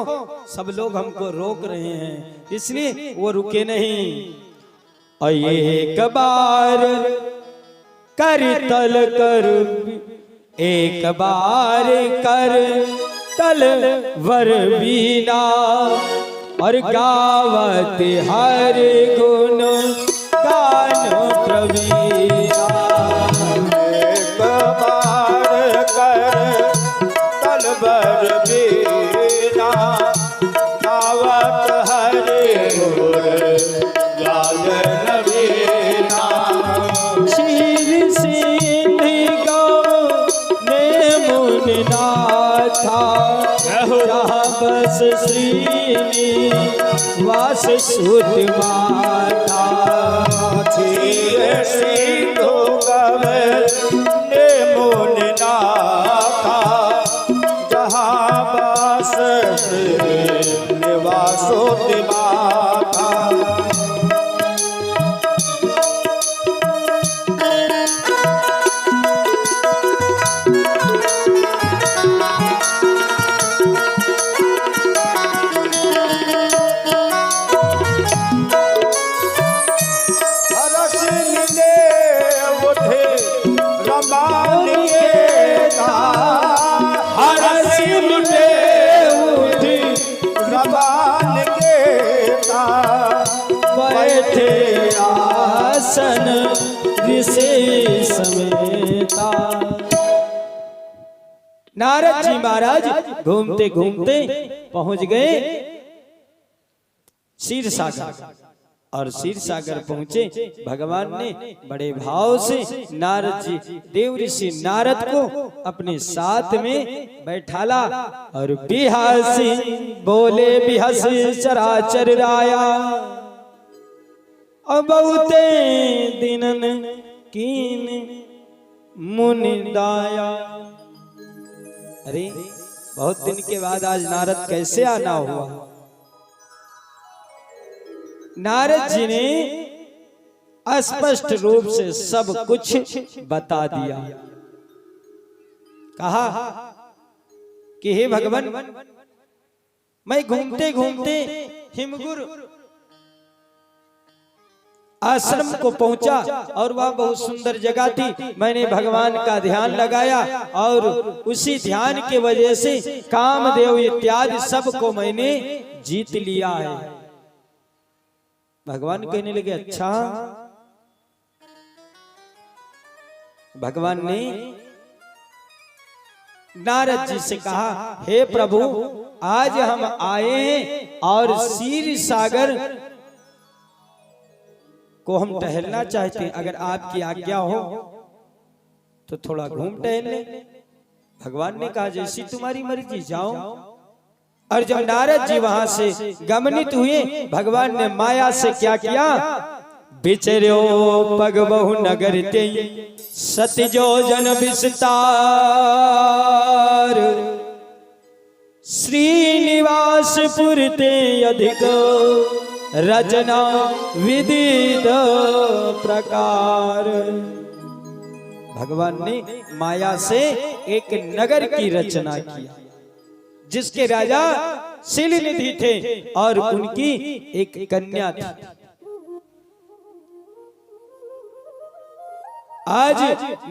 S1: सब लोग हमको रोक रहे हैं, इसलिए वो रुके नहीं। और एक बार कर तल कर, एक बार कर तल वर बीना, और गावत हर गुण गान प्रवीणा।
S2: एक बार कर तलवर बीना, गावत हरि गुण गान प्रवीणा।
S1: शीर सिंधि गौ ने मुनि नाथा, बस श्रीनी वास सुत माता।
S2: धीर सिंधु गवे ने मुनि नाथा, जहाँ बास निवासो माता।
S1: आसन ऋषि समेता। नारद जी महाराज घूमते घूमते पहुंच गए क्षीर सागर, और क्षीर सागर पहुंचे भगवान ने बड़े भाव से नारद जी देव ऋषि नारद को अपने साथ में बैठाला, और बिहासी बोले बिहसी चराचर राया, और बहुते दिनन कीन मुनि दाया। अरे बहुत दिन के बाद आज नारद कैसे आना हुआ? नारद जी ने स्पष्ट रूप से सब कुछ बता दिया। कहा कि हे भगवान, मैं घूमते घूमते हिमगुर आश्रम को पहुंचा, और वह बहुत सुंदर जगह थी। मैंने भगवान का ध्यान लगाया, और उसी ध्यान के वजह से कामदेव इत्यादि सबको मैंने जीत लिया है। भगवान कहने लगे अच्छा। भगवान ने नारद जी से कहा हे प्रभु, आज हम आए हैं और क्षीर सागर को हम टहलना चाहते हैं, अगर आपकी आज्ञा हो तो थोड़ा घूम टहल ले। भगवान ने कहा जैसी तुम्हारी मर्जी, जाओ। और जब नारद जी वहां से गमनित हुए, भगवान ने माया से क्या किया? बिचर्यो पग बहु नगर ते सत्य जो जन विस्तार, श्रीनिवासपुर ते अधिक रचना विदित प्रकार। भगवान ने माया से एक नगर की रचना किया, जिसके राजा शिलनिधि थे और उनकी एक कन्या थी। आज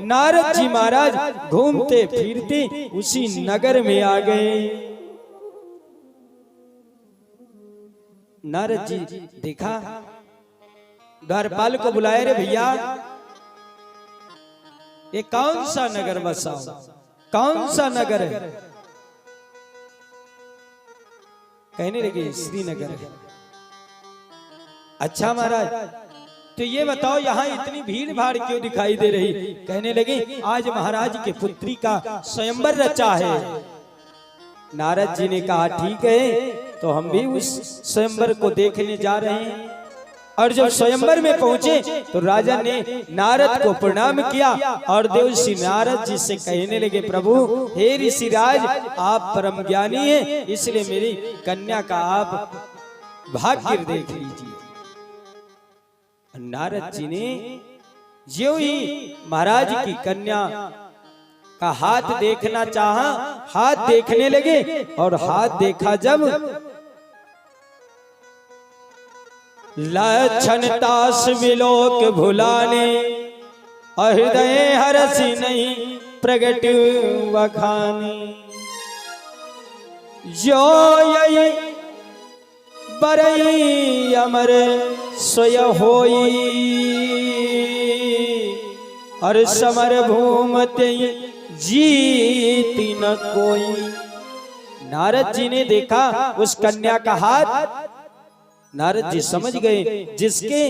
S1: नारद जी महाराज घूमते फिरते उसी नगर में आ गए। नारद जी देखा, द्वारपाल को बुलाया, रे भैया ये कौन सा नगर बसा, कौन सा नगर है? कहने लगे श्रीनगर है। अच्छा महाराज, तो ये बताओ यहाँ इतनी भीड़ भाड़ क्यों दिखाई दे रही? कहने लगे आज महाराज के पुत्री का स्वयंवर रचा है। नारद जी ने कहा ठीक है, तो हम भी उस स्वयंवर को देखने जा रहे हैं। और जब स्वयंवर में पहुंचे तो राजा ने नारद को प्रणाम किया और देवर्षि नारद जी से कहने लगे प्रभु हे ऋषिराज, आप परम ज्ञानी हैं, इसलिए मेरी कन्या का आप भाग्य देख लीजिए। नारद जी ने ज्यों ही महाराज की कन्या का हाथ देखना चाहा, हाथ देखने लगे और हाथ देखा जब लक्षण तास विलोक भुलाने, हृदय हरसि नहीं प्रगट वखानी। जो यही बरई अमर स्वय होई, और समर भूमते जीती न कोई। नारद जी ने देखा उस कन्या का हाथ, नारद जी समझ गए जिसके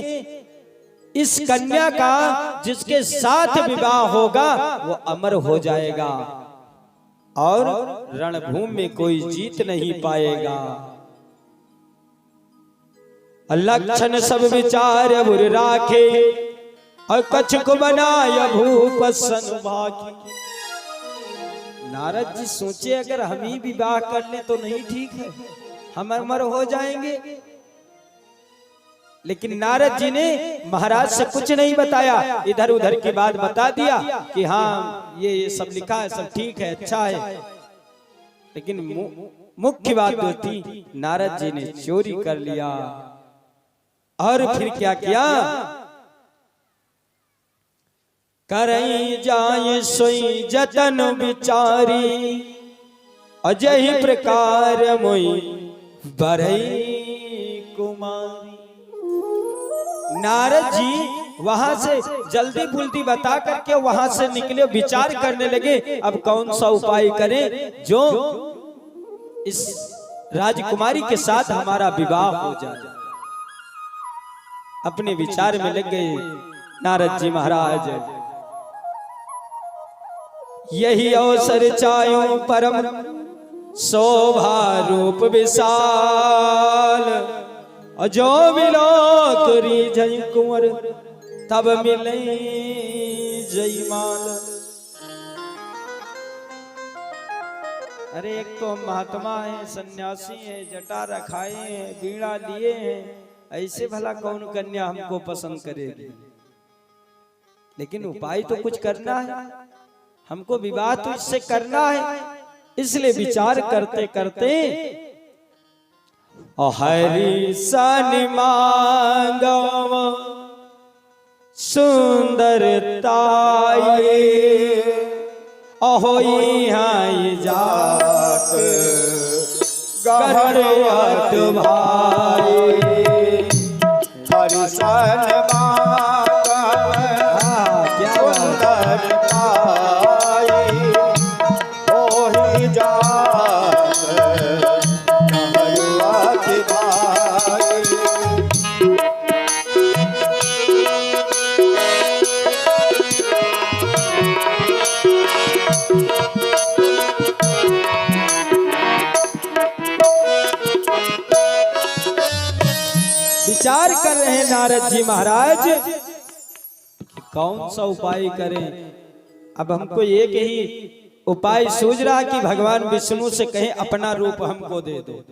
S1: इस कन्या का जिसके साथ विवाह होगा वो अमर हो जाएगा और रणभूमि में कोई जीत नहीं पाएगा। लक्षण सब विचार बुर राखे, और कछ को बनाय भूप सन भाकी। नारद जी सोचे अगर हम ही विवाह कर ले तो नहीं ठीक है, हम अमर हो जाएंगे। लेकिन नारद जी ने महाराज से कुछ नहीं बताया, इधर उधर की बात बता दिया कि हाँ ये सब लिखा है, सब ठीक है, अच्छा है। लेकिन मुख्य बात जो थी नारद जी ने चोरी कर लिया। और फिर क्या किया? करई जाए सोई जतन विचारी, अजय प्रकार मोई बरई कुमारी। नारद जी वहां से जल्दी बुल्दी बता करके वहां से निकले, विचार करने लगे अब कौन सा उपाय करें जो इस राजकुमारी के साथ हमारा विवाह हो जाए। अपने विचार में लग गए नारद जी महाराज। यही अवसर चायो परम शोभा रूप विशाल, जो मिलो जय कुंवर तब मिले जयमाल। अरे एक तो महात्मा है, सन्यासी है, जटा रखाए हैं, बीड़ा लिए हैं, ऐसे भला कौन कन्या हमको पसंद करेगी? लेकिन उपाय तो कुछ करना है, हमको विवाह तो इससे करना है। इसलिए विचार करते करते हरि सन मांगव सुंदरता, अहोई हाय जात गढ़ भाई।
S2: हरि सन मांगव सुंदरता, ओहि जात
S1: विचार कर रहे हैं नारद जी महाराज कौन सा उपाय करें। अब हमको एक ही उपाय सूझ रहा कि भगवान विष्णु से कहें अपना रूप हमको दे दो।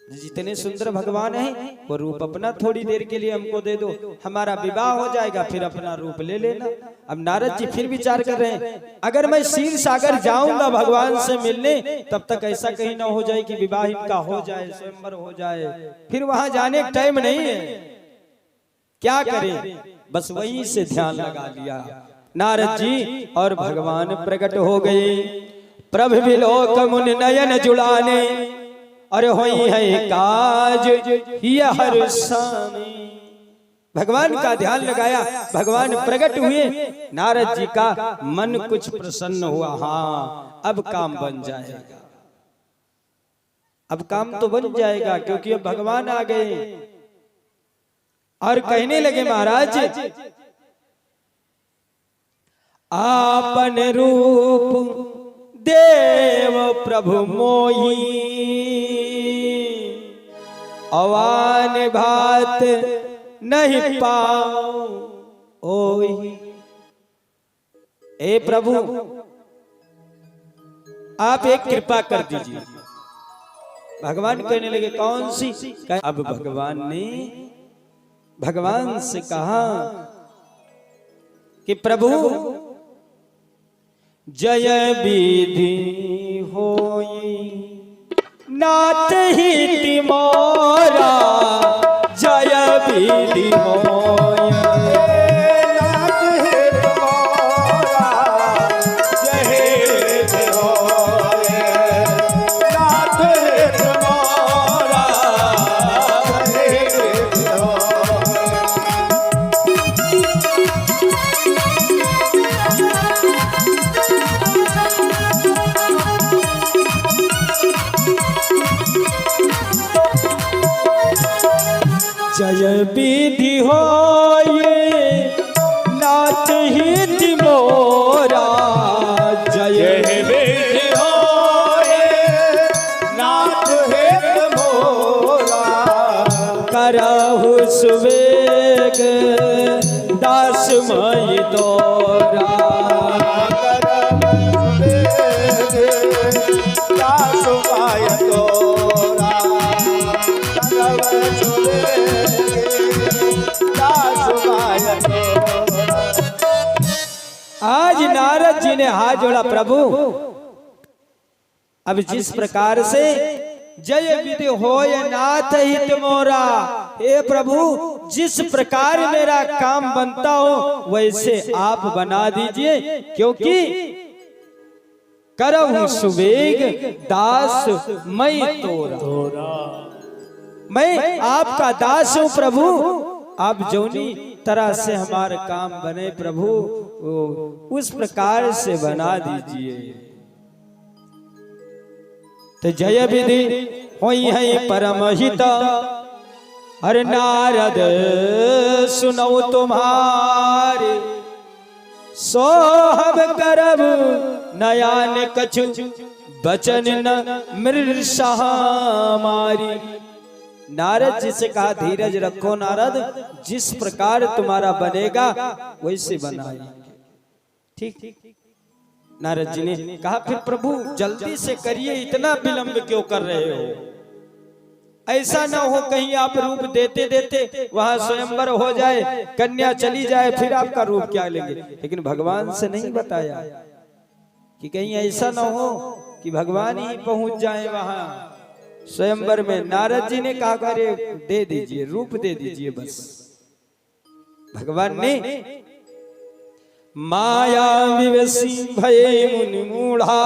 S1: जितने सुंदर भगवान हैं वो रूप अपना थोड़ी देर के लिए हमको दे दो, हमारा विवाह हो जाएगा, फिर अपना रूप ले लेना। अब नारद जी फिर विचार कर रहे हैं अगर मैं क्षीर सागर जाऊंगा भगवान से मिलने, तब तक ऐसा कहीं ना हो जाए कि विवाह इनका हो जाए, स्वयंवर हो जाए, फिर वहां जाने का टाइम नहीं है। क्या करें? बस वहीं से ध्यान लगा लिया नारद जी और भगवान प्रकट हो गए। प्रभु विलोक मुन नयन जुड़ाने, अरे होई है काज यह हर साने। भगवान का ध्यान लगाया, भगवान प्रकट हुए, नारद जी का मन कुछ प्रसन्न हुआ। हाँ अब काम बन जाएगा, अब काम तो बन जाएगा क्योंकि अब भगवान आ गए। और कहने लगे महाराज आपन रूप देव प्रभु मोही अवान भात नहीं पाओ ओही। ए प्रभु आप एक कृपा कर दीजिए। भगवान कहने लगे कौन सी? अब भगवान ने भगवान से कहा कि प्रभु जय विधि होई नाथ ही मोरा जय विधि होई
S2: नाथ हित मोरा जय विधि होय। नाथ हित मोरा जय विधि होय।
S1: जय विधि होए नाथ हित मोरा जय
S2: विधि होय नाथ हित मोरा
S1: करहु सुवेग दास मई तोरा
S2: दासुमाय तोरा दासुमाय तोरा।
S1: आज नारद जी ने हाथ जोड़ा प्रभु अब जिस प्रकार से जय विधि होय नाथ हित मोरा, हे प्रभु जिस प्रकार मेरा काम बनता हो वैसे आप बना दीजिए, क्योंकि करहु सुवेग दास मैं तोरा। मैं आपका दास हूं प्रभु, आप जौनी तरह से हमारा काम बने प्रभु उस प्रकार से बना दीजिए। तो जय विधि होई है परम हित हर नारद सुनौ तुम्हारे सोहब करब नयान कछु बचन न मृषा मारी। नारद जी से कहा धीरज रखो नारद, जिस प्रकार तुम्हारा बनेगा वैसे बनाइए। ठीक नारद जी ने कहा फिर प्रभु जल्दी से करिए, इतना विलंब क्यों कर रहे हो? ऐसा ना हो कहीं आप रूप देते देते वहां स्वयंवर हो जाए, कन्या चली जाए, फिर आपका रूप क्या लेंगे। लेकिन भगवान से नहीं बताया कि कहीं ऐसा ना हो कि भगवान ही पहुंच जाए वहां स्वयंवर में। नारद जी ने कहा करे दे दीजिए, रूप दे दीजिए बस। भगवान ने माया विवसी भये मुनि मूढ़ा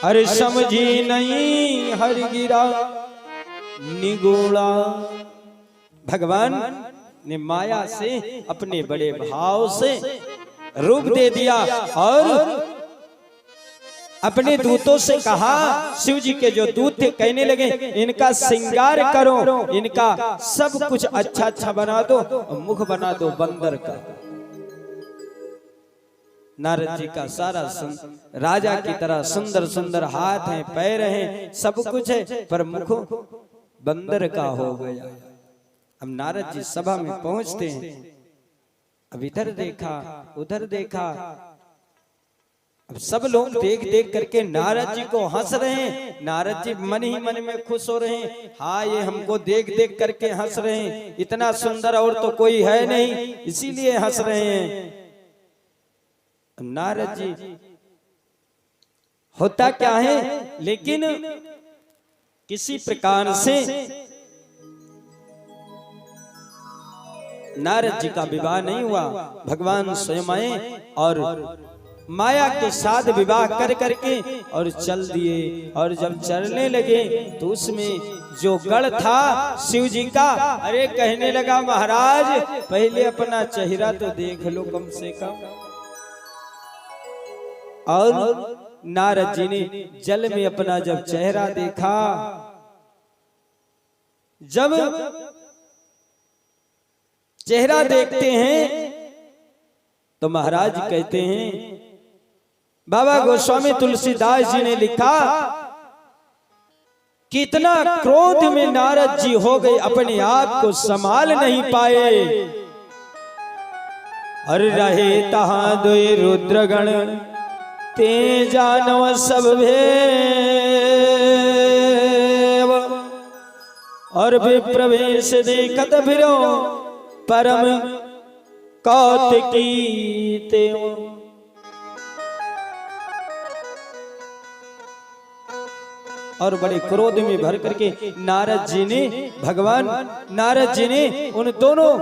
S1: हर समझी नहीं हर गिरा निगोड़ा। भगवान ने माया से अपने बड़े भाव से रूप दे दिया और अपने दूतों से कहा, शिव जी के जो दूत थे कहने लगे इनका श्रृंगार करो, इनका सब कुछ अच्छा अच्छा बना दो, मुख बना दो बंदर का। नारद जी का सारा राजा की तरह सुंदर सुंदर हाथ हैं, पैर हैं, सब कुछ है, पर मुख बंदर का हो गया। अब नारद जी सभा में पहुंचते हैं, अब इधर देखा उधर देखा, अब सब लोग देख देख करके नारद जी को हंस रहे हैं। नारद जी मन ही मन में खुश हो रहे हैं, हाँ ये हमको देख देख करके हंस रहे हैं, इतना सुंदर और तो कोई है नहीं इसीलिए हंस रहे हैं। नारद जी होता क्या है, लेकिन किसी प्रकार से नारद जी का विवाह नहीं हुआ। भगवान स्वयं आए और माया के साथ विवाह कर करके और चल दिए। और जब चलने लगे तो उसमें जो गढ़ था शिव जी का, अरे कहने लगा महाराज पहले अपना चेहरा तो देख लो कम से कम। और नारद जी ने जल में अपना जब चेहरा देखा, जब चेहरा देखते हैं तो महाराज कहते हैं, बाबा गोस्वामी तुलसीदास जी ने लिखा, कितना क्रोध में नारद जी हो गए, अपने आप को संभाल नहीं पाए। और रहे तहां दोए रुद्रगण, ते जानव सब भेव। और विप्रवेश देखत फिरो, परम कौतिकी तेव। और बड़े क्रोध में भर करके नारद जी ने, भगवान नारद जी ने उन दोनों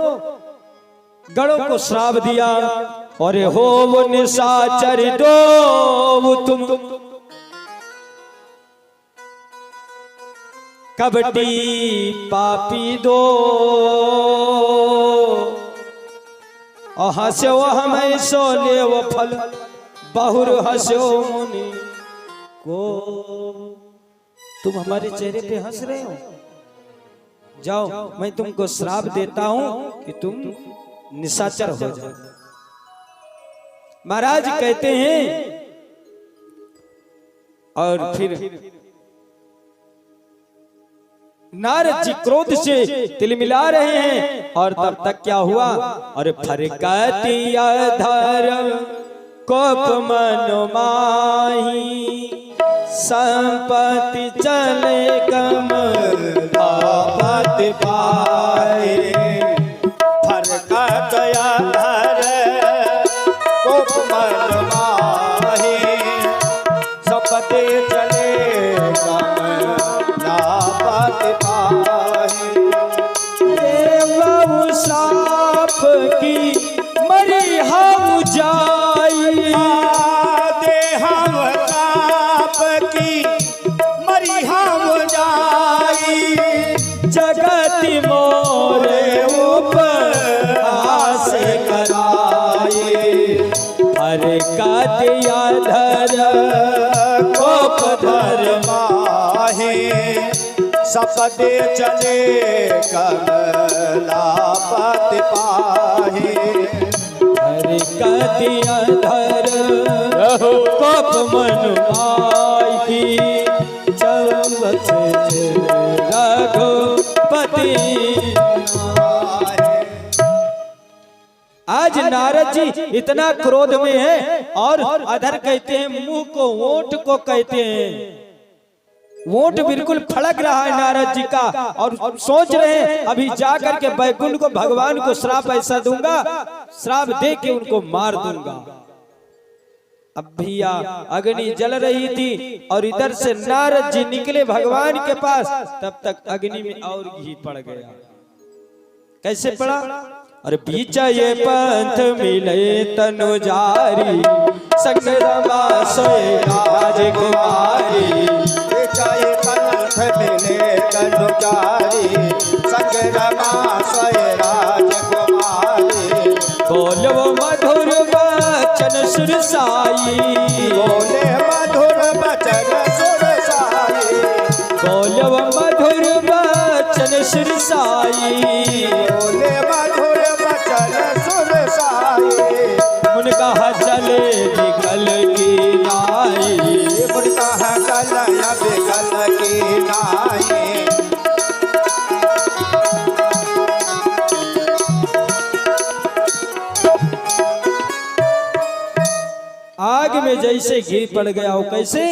S1: गणों को श्राप दिया। और हो वो निशाचर दो तुम, कपटी पापी दो। और हंसो हम सो ले वो फल, बहुर हंसो मुनि को। तुम हमारे चेहरे पे हंस रहे हो, जाओ मैं तुमको श्राप देता हूं कि तुम निशाचर हो जाओ। महाराज कहते हैं, और फिर नारद जी क्रोध से तिलमिला रहे हैं। और तब तक क्या हुआ, और फरकती अधर कोप मन माही, संपत्ति चले कमलापत पाए।
S2: फरकत अधर कोप मन माही, संपत्ति चले कमलापत पाए।
S1: देवऊ साप की मरी हम जाई, जगत मोरे ऊपर आस कराए। फरकत अधर कोप धर
S2: माहे, सपदे चले कमलापत पाहे।
S1: फरकत अधर कोप मन माही, रघुपति। आज नारद जी इतना क्रोध में है, और अधर कहते हैं, मुंह को वोट को कहते हैं। वोट बिल्कुल फड़क रहा है नारद जी का, और सोच रहे हैं अभी जाकर के बैकुंठ को भगवान को श्राप ऐसा दूंगा, श्राप दे के उनको मार दूंगा। अब भैया अग्नि जल रही थी, और इधर से नारद जी निकले भगवान के पास, तब तक अग्नि में और घी पड़ गया। कैसे पड़ा, और बीच ये पंथ मिले तनु जारी, संग रमा सोए राजकुमारी।
S2: बीच ये पंथ मिले तनु जारी, संग रमा सोए राजकुमारी।
S1: बोलो मधुर वचन सुरसाई,
S2: बोले मधुर वचन सुरसाई।
S1: बोलो मधुर वचन सुरसाई,
S2: बोले मधुर वचन सुरसाई।
S1: उनका चले निकल की नाई,
S2: उनका कल निकल की नाई।
S1: आग में जैसे घी पड़ गया हो, कैसे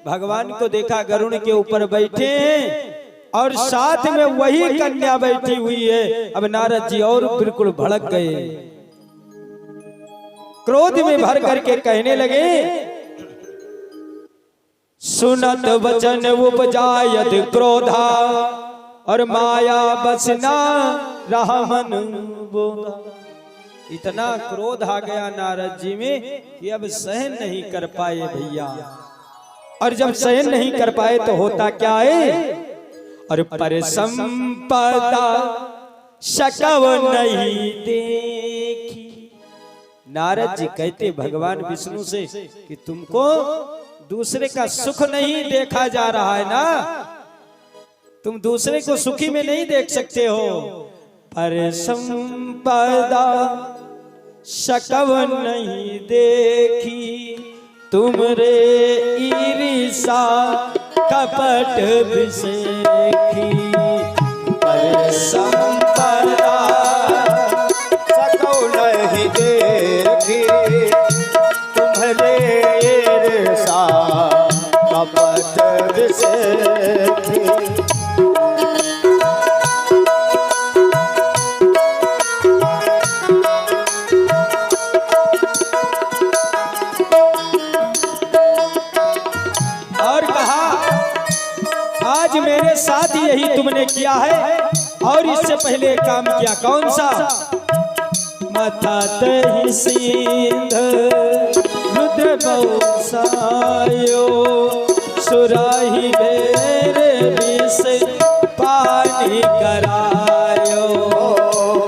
S1: भगवान को देखा गरुड़ के ऊपर बैठे हैं, और साथ में वही कन्या बैठी हुई है। अब नारद जी और बिल्कुल भड़क गए, क्रोध में भर करके कहने लगे, सुनत वचन उपजायत क्रोधा, और माया बसना रामन बोधा। इतना क्रोध आ गया नारद जी में कि अब सहन नहीं कर पाए भैया। और जब सहन नहीं कर पाए तो होता क्या है, और पर संपदा शकव नहीं देखी। नारद जी कहते भगवान विष्णु से कि तुमको दूसरे का सुख नहीं देखा जा रहा है ना, तुम दूसरे को सुखी में नहीं देख सकते हो। पर संपदा शकव नहीं देखी, तुमरे ईर्षा कपट विसेखी। पर संपदा
S2: सकौ नहीं देखी, तुम्हारे ईर्षा कपट विसेखी।
S1: और कहा आज मेरे साथ यही तुमने किया है, और इससे पहले एक काम किया। कौन सा? मथा तहि सिंध रुद्र बौसायो, सुराही मेरे विष पानी करायो।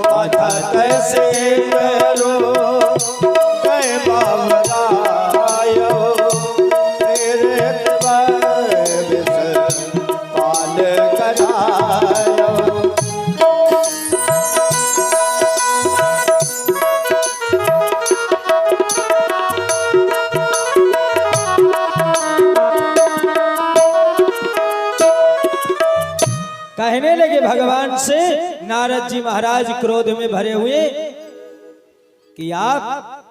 S2: मथा तैसे करो गए बाबरायो, तेरे विष पान करायो।
S1: कहने लगे भगवान से, नारद जी महाराज क्रोध में भरे हुए कि अब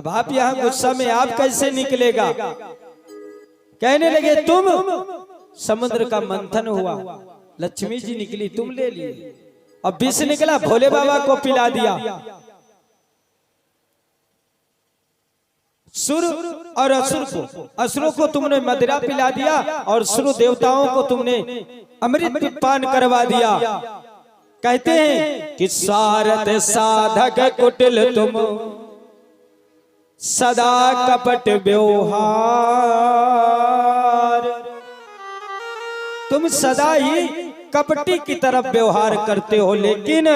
S1: आप यहाँ गुस्सा में आप कैसे निकलेगा। कहने लगे तुम, समुद्र का मंथन हुआ, लक्ष्मी जी निकली, तुम ले लिए, अब विष निकला, भोले बाबा को पिला दिया। सुर और असुरों को तुमने मदिरा पिला दिया, और सुर देवताओं को तुमने अमृत पान करवा दिया। कहते हैं कि सारथ साधक कुटिल तुम, सदा कपट व्यवहार। तुम सदा ही कपटी की तरफ व्यवहार करते हो, लेकिन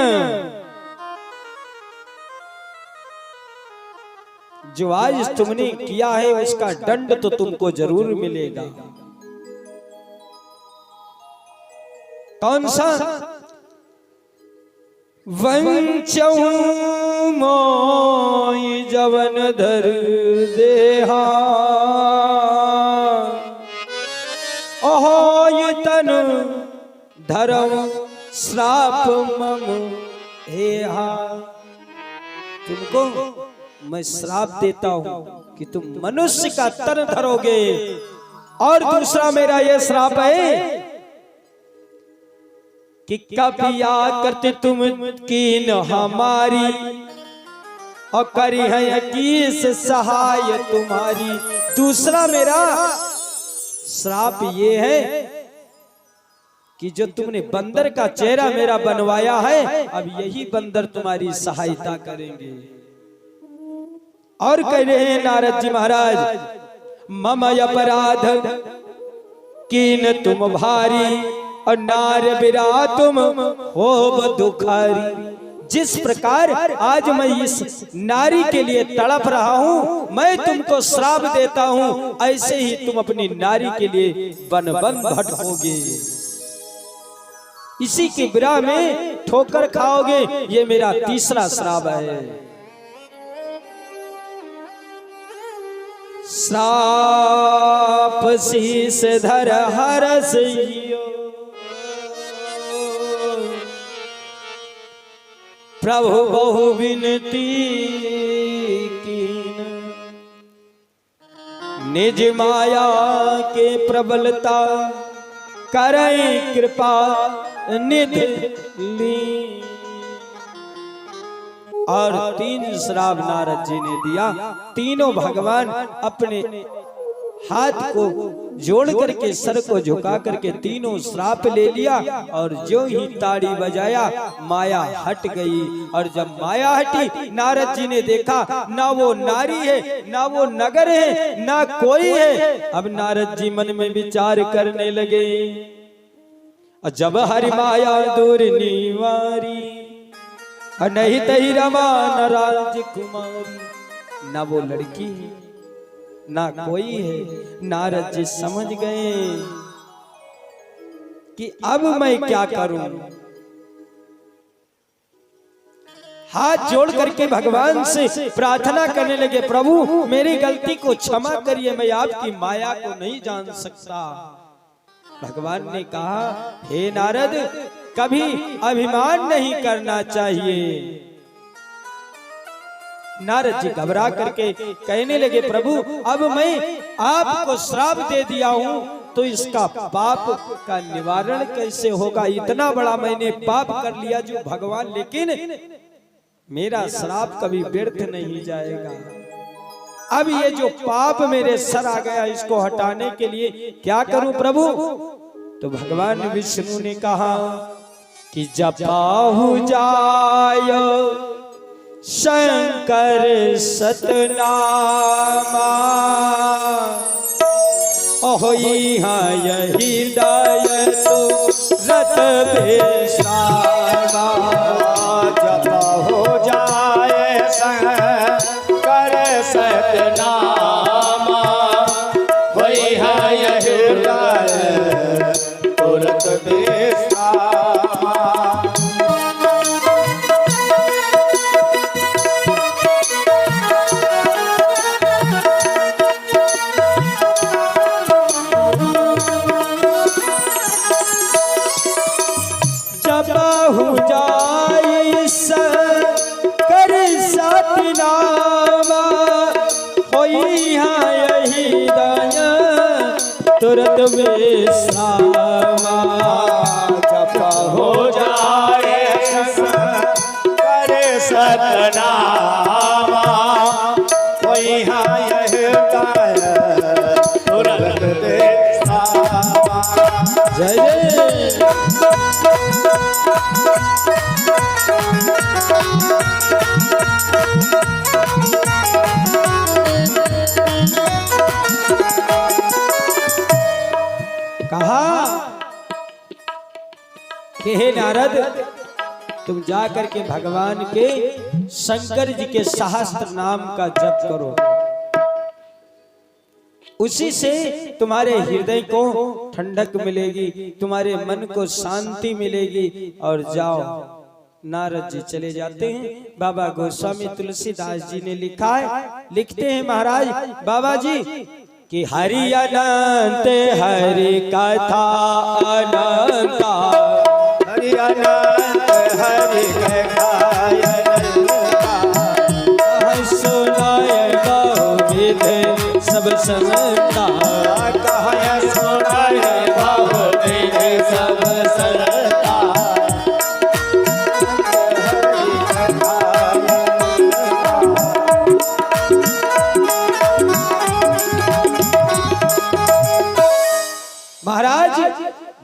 S1: जो आज तुमने किया है उसका दंड तो तुमको जरूर मिलेगा। कौन सा? वंचौ मोई जवन धर देहा, ओहो ये तन धर्म श्राप मम हेहा। तुमको मैं श्राप देता हूं कि तुम मनुष्य का तन धरोगे। और दूसरा मेरा यह श्राप है कि कपिया करते तुम कीन हमारी, और करी है किस सहाय तुम्हारी। दूसरा मेरा श्राप ये है कि जो तुमने बंदर का चेहरा मेरा बनवाया है, अब यही बंदर तुम्हारी सहायता करेंगे। और कह रहे हैं नारद जी महाराज, मम अपराध कीन तुम भारी, और नार बिरा तुम हो दुखारी। जिस प्रकार आज मैं इस नारी के लिए तड़प रहा हूँ, मैं तुमको श्राप देता हूँ, ऐसे ही तुम अपनी नारी के लिए बन बन भटकोगे, इसी के विरह में ठोकर खाओगे। ये मेरा तीसरा श्राप है। श्राप शीस धर हरसियो, प्रभु बहु विनती कीन, निज माया के प्रबलता करई कृपा निधि ली। और 3 श्राप नारद जी ने दिया। तीनों भगवान अपने हाथ को जोड़ करके सर को झुका करके तीनों श्राप ले लिया, और जो ही ताड़ी बजाया माया हट गई। और जब माया हटी, नारद जी ने देखा ना वो नारी है, ना वो नगर है, ना कोई है। अब नारद जी मन में विचार करने लगे, जब हरि माया दूर निवारी, नहीं तही रमा न राजकुमारी। ना वो लड़की है, ना कोई है। नारद जी समझ गए कि अब मैं क्या करूं। हाथ जोड़ करके भगवान से प्रार्थना करने लगे, प्रभु मेरी गलती को क्षमा करिए, मैं आपकी माया को नहीं जान सकता। भगवान ने कहा, हे नारद, कभी अभिमान नहीं करना चाहिए। नारद जी घबरा करके कहने लगे, प्रभु अब मैं आपको श्राप दे दिया हूं तो इसका पाप का निवारण कैसे होगा? इतना बड़ा मैंने पाप कर लिया जो भगवान, लेकिन मेरा श्राप कभी व्यर्थ नहीं जाएगा। अब ये जो पाप मेरे सर आ गया, इसको हटाने के लिए क्या करूं प्रभु? तो भगवान विष्णु ने कहा कि जपाहु जाय शंकर सतनामा, होई हाँ यही दाय तो रत बेसामा।
S2: जप हो जाए शंकर सतनामा,
S3: वही है यही
S2: तुरत बेसामा।
S1: जबाहु जाय शंकर सतनामा, होई हाँ यही दाया तुरत बेसामा।
S2: जप हो जाए शंकर सतनामा, वही हाँ यह तुरत बेसामा।
S1: जय जय। कहा कि हे नारद, तुम जा करके भगवान के शंकर जी के सहस्त्र नाम का जप करो, उसी से तुम्हारे हृदय को ठंडक मिलेगी, तुम्हारे मन को शांति मिलेगी। और जाओ। नारद जी चले जाते हैं। बाबा गोस्वामी तुलसीदास जी ने लिखा है, लिखते हैं महाराज बाबा जी कि हरि अनंत हरि कथा अनंता,
S2: हरि अनंत हरि कथा
S1: सुनाय बहुविध सब संता,
S2: कहा सुनाय बहुविध सब संता।
S1: महाराज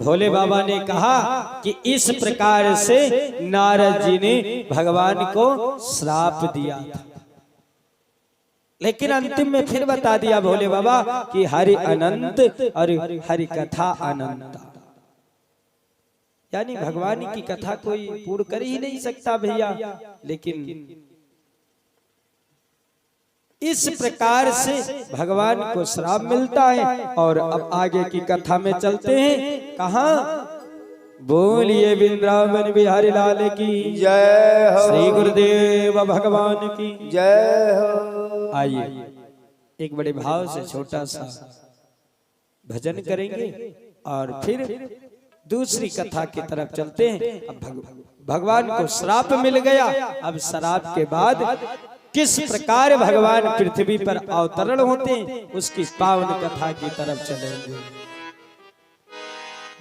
S1: भोले बाबा ने कहा कि इस प्रकार से नारद जी ने भगवान को श्राप दिया था, लेकिन अंतिम में फिर बता दिया भोले बाबा कि हरि अनंत और हरि कथा अनंत, यानी भगवान की कथा कोई पूर्ण कर ही नहीं सकता भैया। लेकिन इस प्रकार से भगवान को श्राप मिलता है। और अब आगे की कथा में चलते हैं। कहाँ? बोलिए वृंदावन बिहारी लाल की
S2: जय हो,
S1: श्री गुरुदेव भगवान की
S2: जय हो।
S1: आइए एक बड़े भाव से छोटा सा भजन करेंगे और फिर दूसरी कथा की तरफ चलते हैं। अब भगवान को श्राप मिल गया, अब श्राप के बाद किस प्रकार भगवान पृथ्वी पर अवतरण होते हैं, उसकी पावन कथा की तरफ चलेंगे।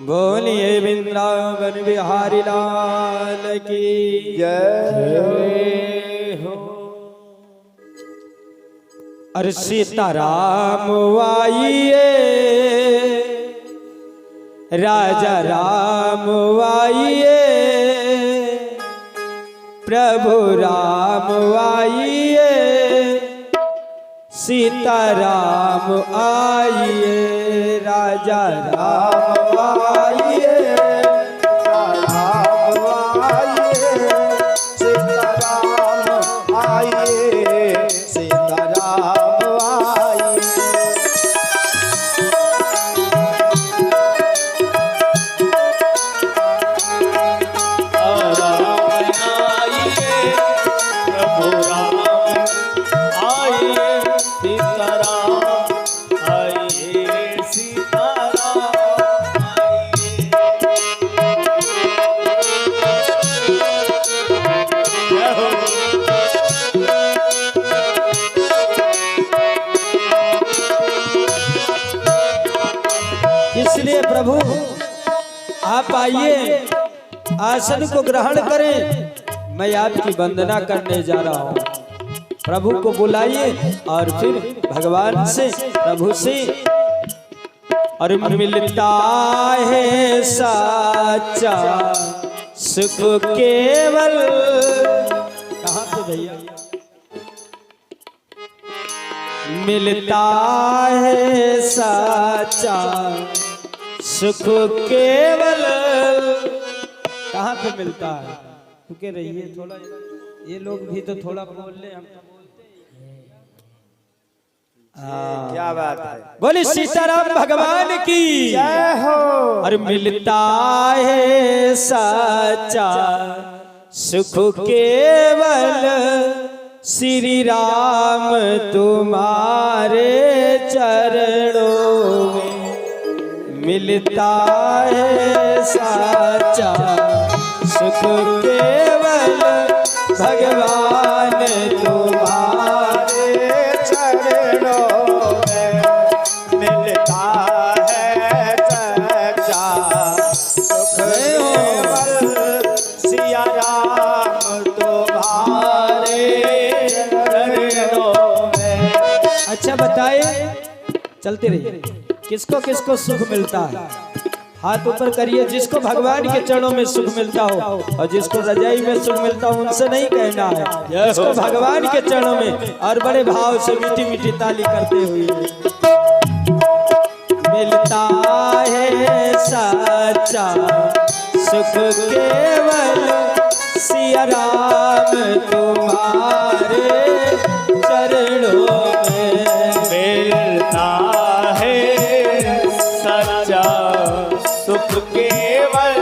S1: बोलिए वृंदावन बिहारी लाल की
S2: जय
S1: हो। अरे सीताराम आइए, राजा राम आइए, प्रभु राम आइए, सीताराम आइए, राजा राम आइए,
S2: राम आइए, सीताराम आइए, सीताराम आइए।
S1: आप आइए, आसन को ग्रहण करें। मैं आपकी वंदना करने जा रहा हूँ। प्रभु को बुलाइए और फिर भगवान से, प्रभु से और मिलता है साचा सुख केवल। कहाँ थे भैया? मिलता है साचा सुख केवल। कहाँ पे मिलता है? रुके रहिए थोड़ा, ये लोग भी तो थोड़ा बोल ले। हम
S2: क्या बात है।
S1: बोले सीताराम भगवान की
S2: जय हो।
S1: और मिलता है साचा सुख केवल श्री राम तुम्हारे चरणों में। मिलता है साचा सुख केवल भगवान तुम्हारे
S2: चरणों में। मिलता है सच्चा सुख केवल सिया राम तुम्हारे चरणों में।
S1: अच्छा बताइए, चलते रहिए, किसको किसको सुख मिलता है? हाथ ऊपर करिए। जिसको भगवान के चरणों में सुख मिलता हो और जिसको रजाई में सुख मिलता हो, उनसे नहीं कहना है। जिसको भगवान के चरणों में और बड़े भाव से मीठी मीठी ताली करते हुए मिलता है सच्चा सुख केवल सिया राम तुम्हारे चरणों में।
S2: मिलता है सच्चा सुख केवल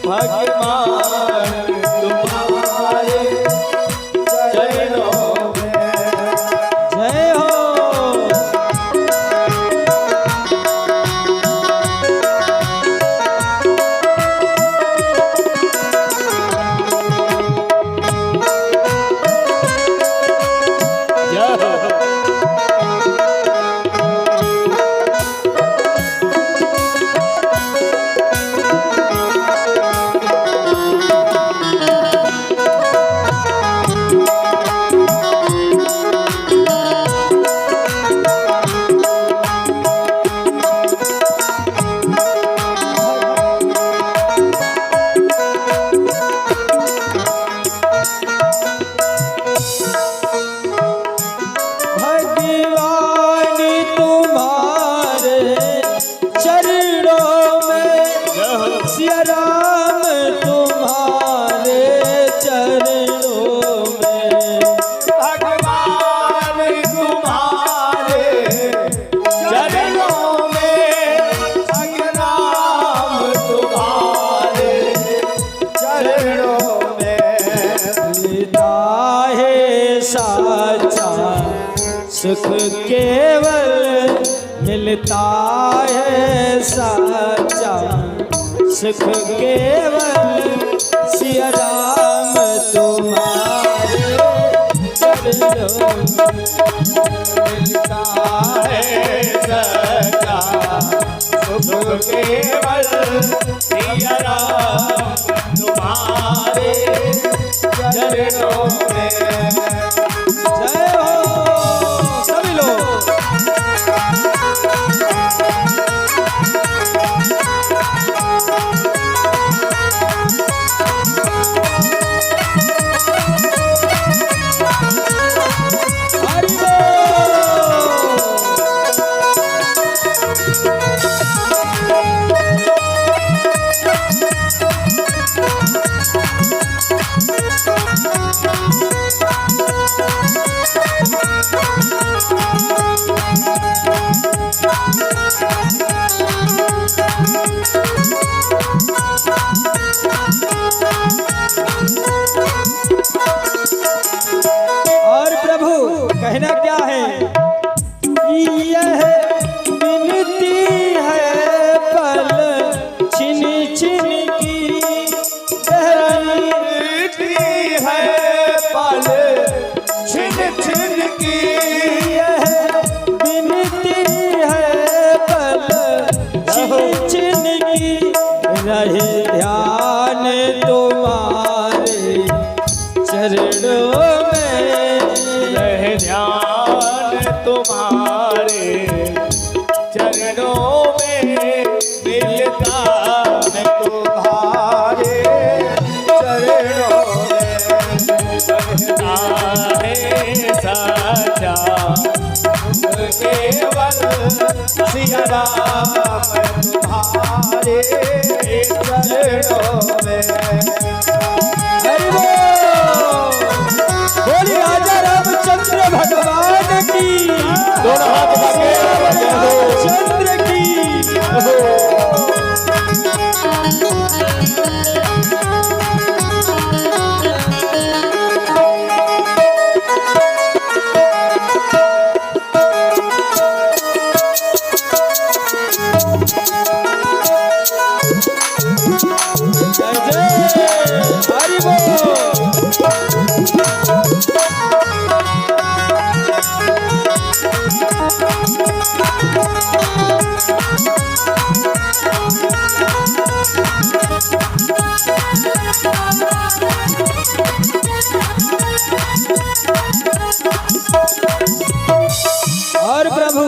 S2: भगवान तुम्हारे चरणों में।
S1: जय हो। सुख केवल मिलता है साचा सुख केवल सिया राम तुम्हारे चरणों
S2: मिलता है सच्चा सुख केवल सिया राम तुम्हारे चरणों में।
S1: जय हो सभी लोग। चरणों में
S3: रहे ध्यान तुम्हारे चरणों में मिलता मैं
S2: तुम्हारे चरणों में
S3: है साचा केवल
S2: सिया राम तुम्हारे चरणों में।
S1: हरि बोल। बोली राजा रामचंद्र भगवान की।
S3: दोनों हाथ लगे
S1: रामचंद्र की। जय जय हरि बोल। और प्रभु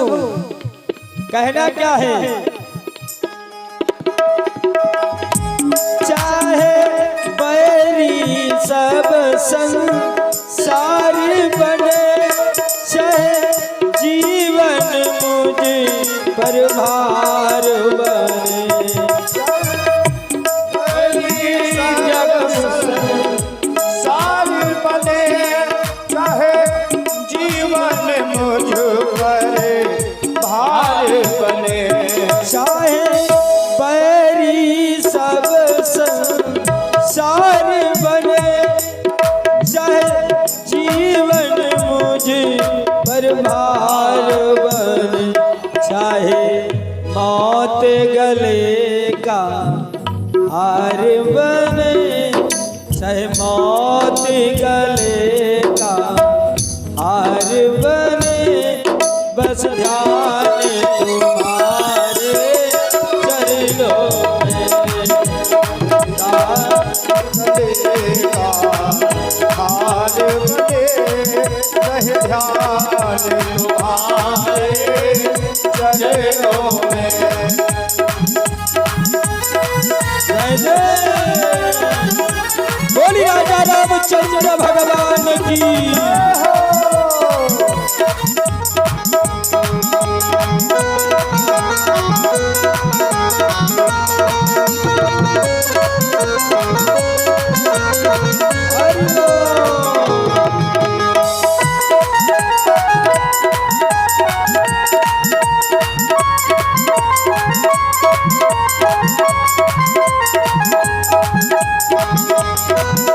S1: कहना क्या है? चाहे बैरी सब संसार बने, चाहे जीवन मुझ पर भार बने,
S2: सार बने चाहे जीवन मुझ पर भार बने।
S1: चाहे बैरी सब संसार बने, चाहे जीवन मुझ पर भार बने, चाहे मौत गले का हार बने, चाहे मौत गले का हार बने, बस ध्यान तुम्हारे चरणों में।
S2: हार बने रहे ध्यान तुम्हारे चरणों में।
S1: जय जय बोली राजा रामचंद्र भगवान की। हरि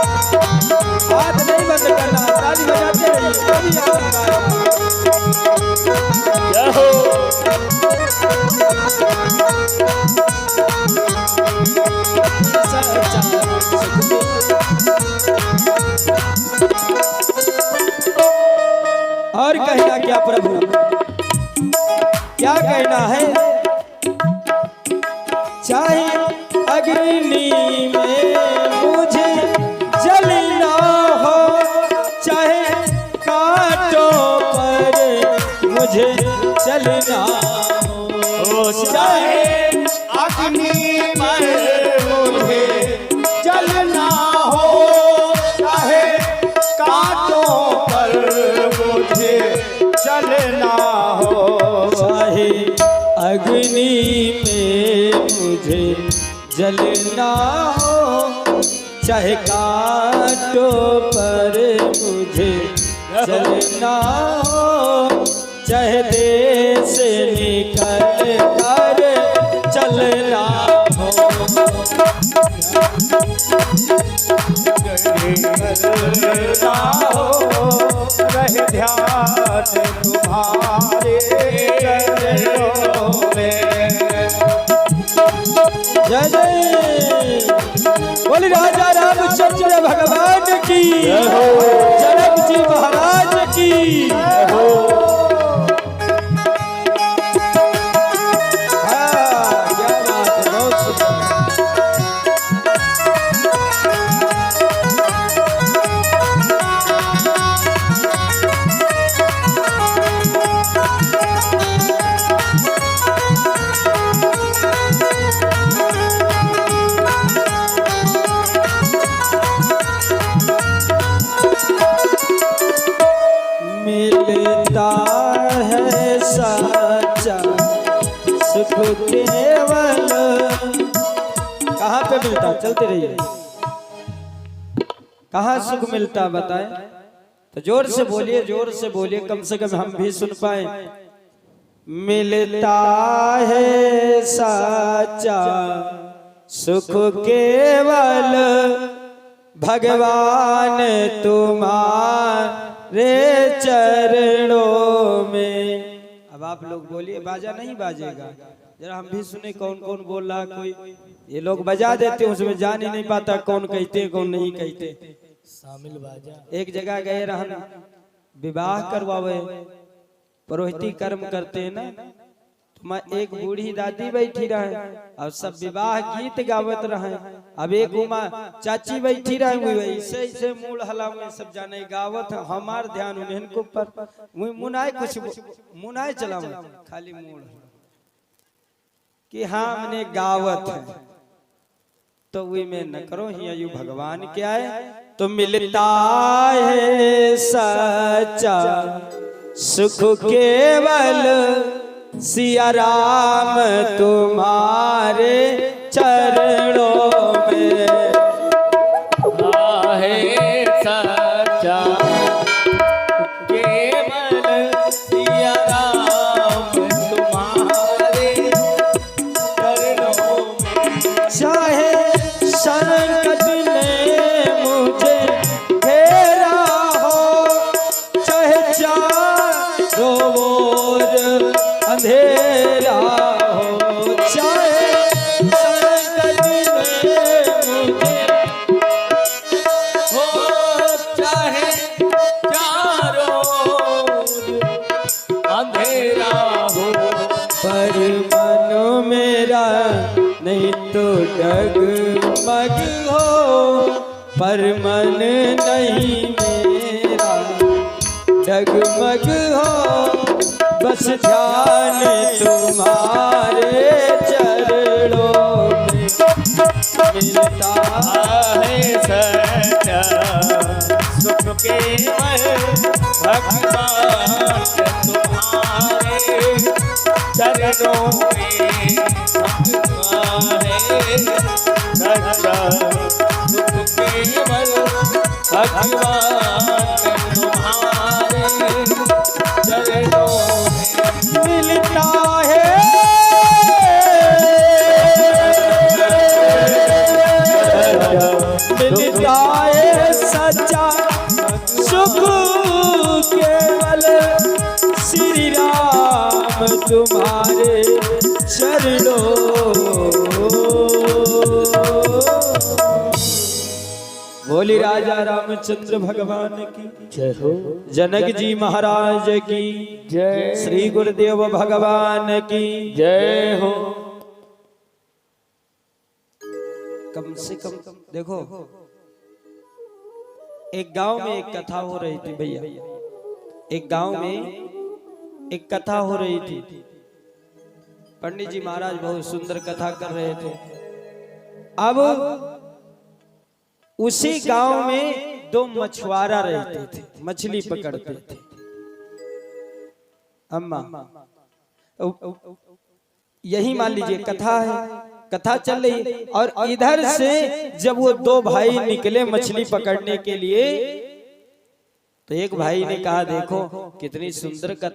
S1: हाथ नहीं बंद करना, ताली बजाते रहिए, ताली
S3: जय हो
S1: और कहना क्या प्रभु? क्या कहना है? चाहे अग्नि में मुझे जलना हो, चाहे कांटों पर मुझे चलना हो,
S2: चाहे अग्नि पर मुझे जलना हो, चाहे कांटों पर मुझे चलना हो।
S1: चाहे अग्नि में मुझे जलना हो, चाहे कांटों पर मुझे चलना हो, चाहे देश से निकल कर चलना हो।
S2: चलना हो रहे ध्यान तुम्हारे चरणों में।
S1: जय जय बोली राजा रामचंद्र भगवान की। जनक जी महाराज की। हाँ, क्या बात है, बहुत सुंदर। होता, चलते रहिए। कहाँ सुख मिलता बताए? तो जोर से बोलिए, जोर से बोलिए, कम से कम हम भी सुन पाए। मिलता है साचा सुख केवल भगवान तुम्हारे चरणों में। अब आप लोग बोलिए, बाजा नहीं बाजेगा, जरा हम भी सुने कौन कौन बोल रहा। कोई ये लोग बजा देते हैं, उसमें जान ही नहीं पाता कौन कहते कौन नहीं कहते।
S3: शामिल बाजा।
S1: एक जगह गए रहन, विवाह करवावे, पुरोहिती कर्म करते हैं ना, तो एक बूढ़ी दादी बैठी रहे और सब विवाह गीत गावत रहे। अब एक उमा चाची बैठी रहे, ऐसे ऐसे मूल हला में सब जाने गावत, हमार ध्यान उन्हें को पर मुनाए कुछ मुनाए चला खाली मूल कि हाँ हमने गावत है, तो वी में न करो ही भगवान क्या है। तो मिलता है सच्चा सुख केवल सिया राम तुम्हारे चरणों में।
S3: आहे सच्चा केवल सिया राम तुम्हारे चरणों में।
S1: चाहे संकट ने मुझे घेरा हो, चाहे चारों ओर अंधेरा हो, चाहे संकट ने मुझे
S3: हो चाहे चारों ओर अंधेरा हो,
S1: पर मन मेरा नहीं तो डगमग हो, पर मन नहीं मेरा डगमग हो, बस ध्यान तुम्हारे चरणों में। मिलता
S3: आहे सच्चा सुख केवल भगवान तुम्हारे चरणों में। भगवान सच्चा सुख केवल भगवान तुम्हारे चरणों में।
S1: मिलता है मिलता है सच्चा सुख केवल श्री राम तुम्हारे चरणों। बोली राजा रामचंद्र भगवान की
S3: जय हो।
S1: जनक जी महाराज की
S3: जय।
S1: श्री गुरुदेव भगवान की
S3: जय हो।
S1: कम से कम देखो, एक गांव में एक कथा हो रही थी भैया, एक गांव में एक कथा हो रही थी। पंडित जी महाराज बहुत सुंदर कथा कर रहे थे। अब उसी गांव में दो मछुआरा रहते थे, मछली पकड़ते थे। अम्मा यही मान लीजिए कथा है, कथा चल रही, और इधर से जब वो दो भाई निकले मछली पकड़ने के लिए, तो एक भाई ने कहा देखो कितनी सुंदर कथा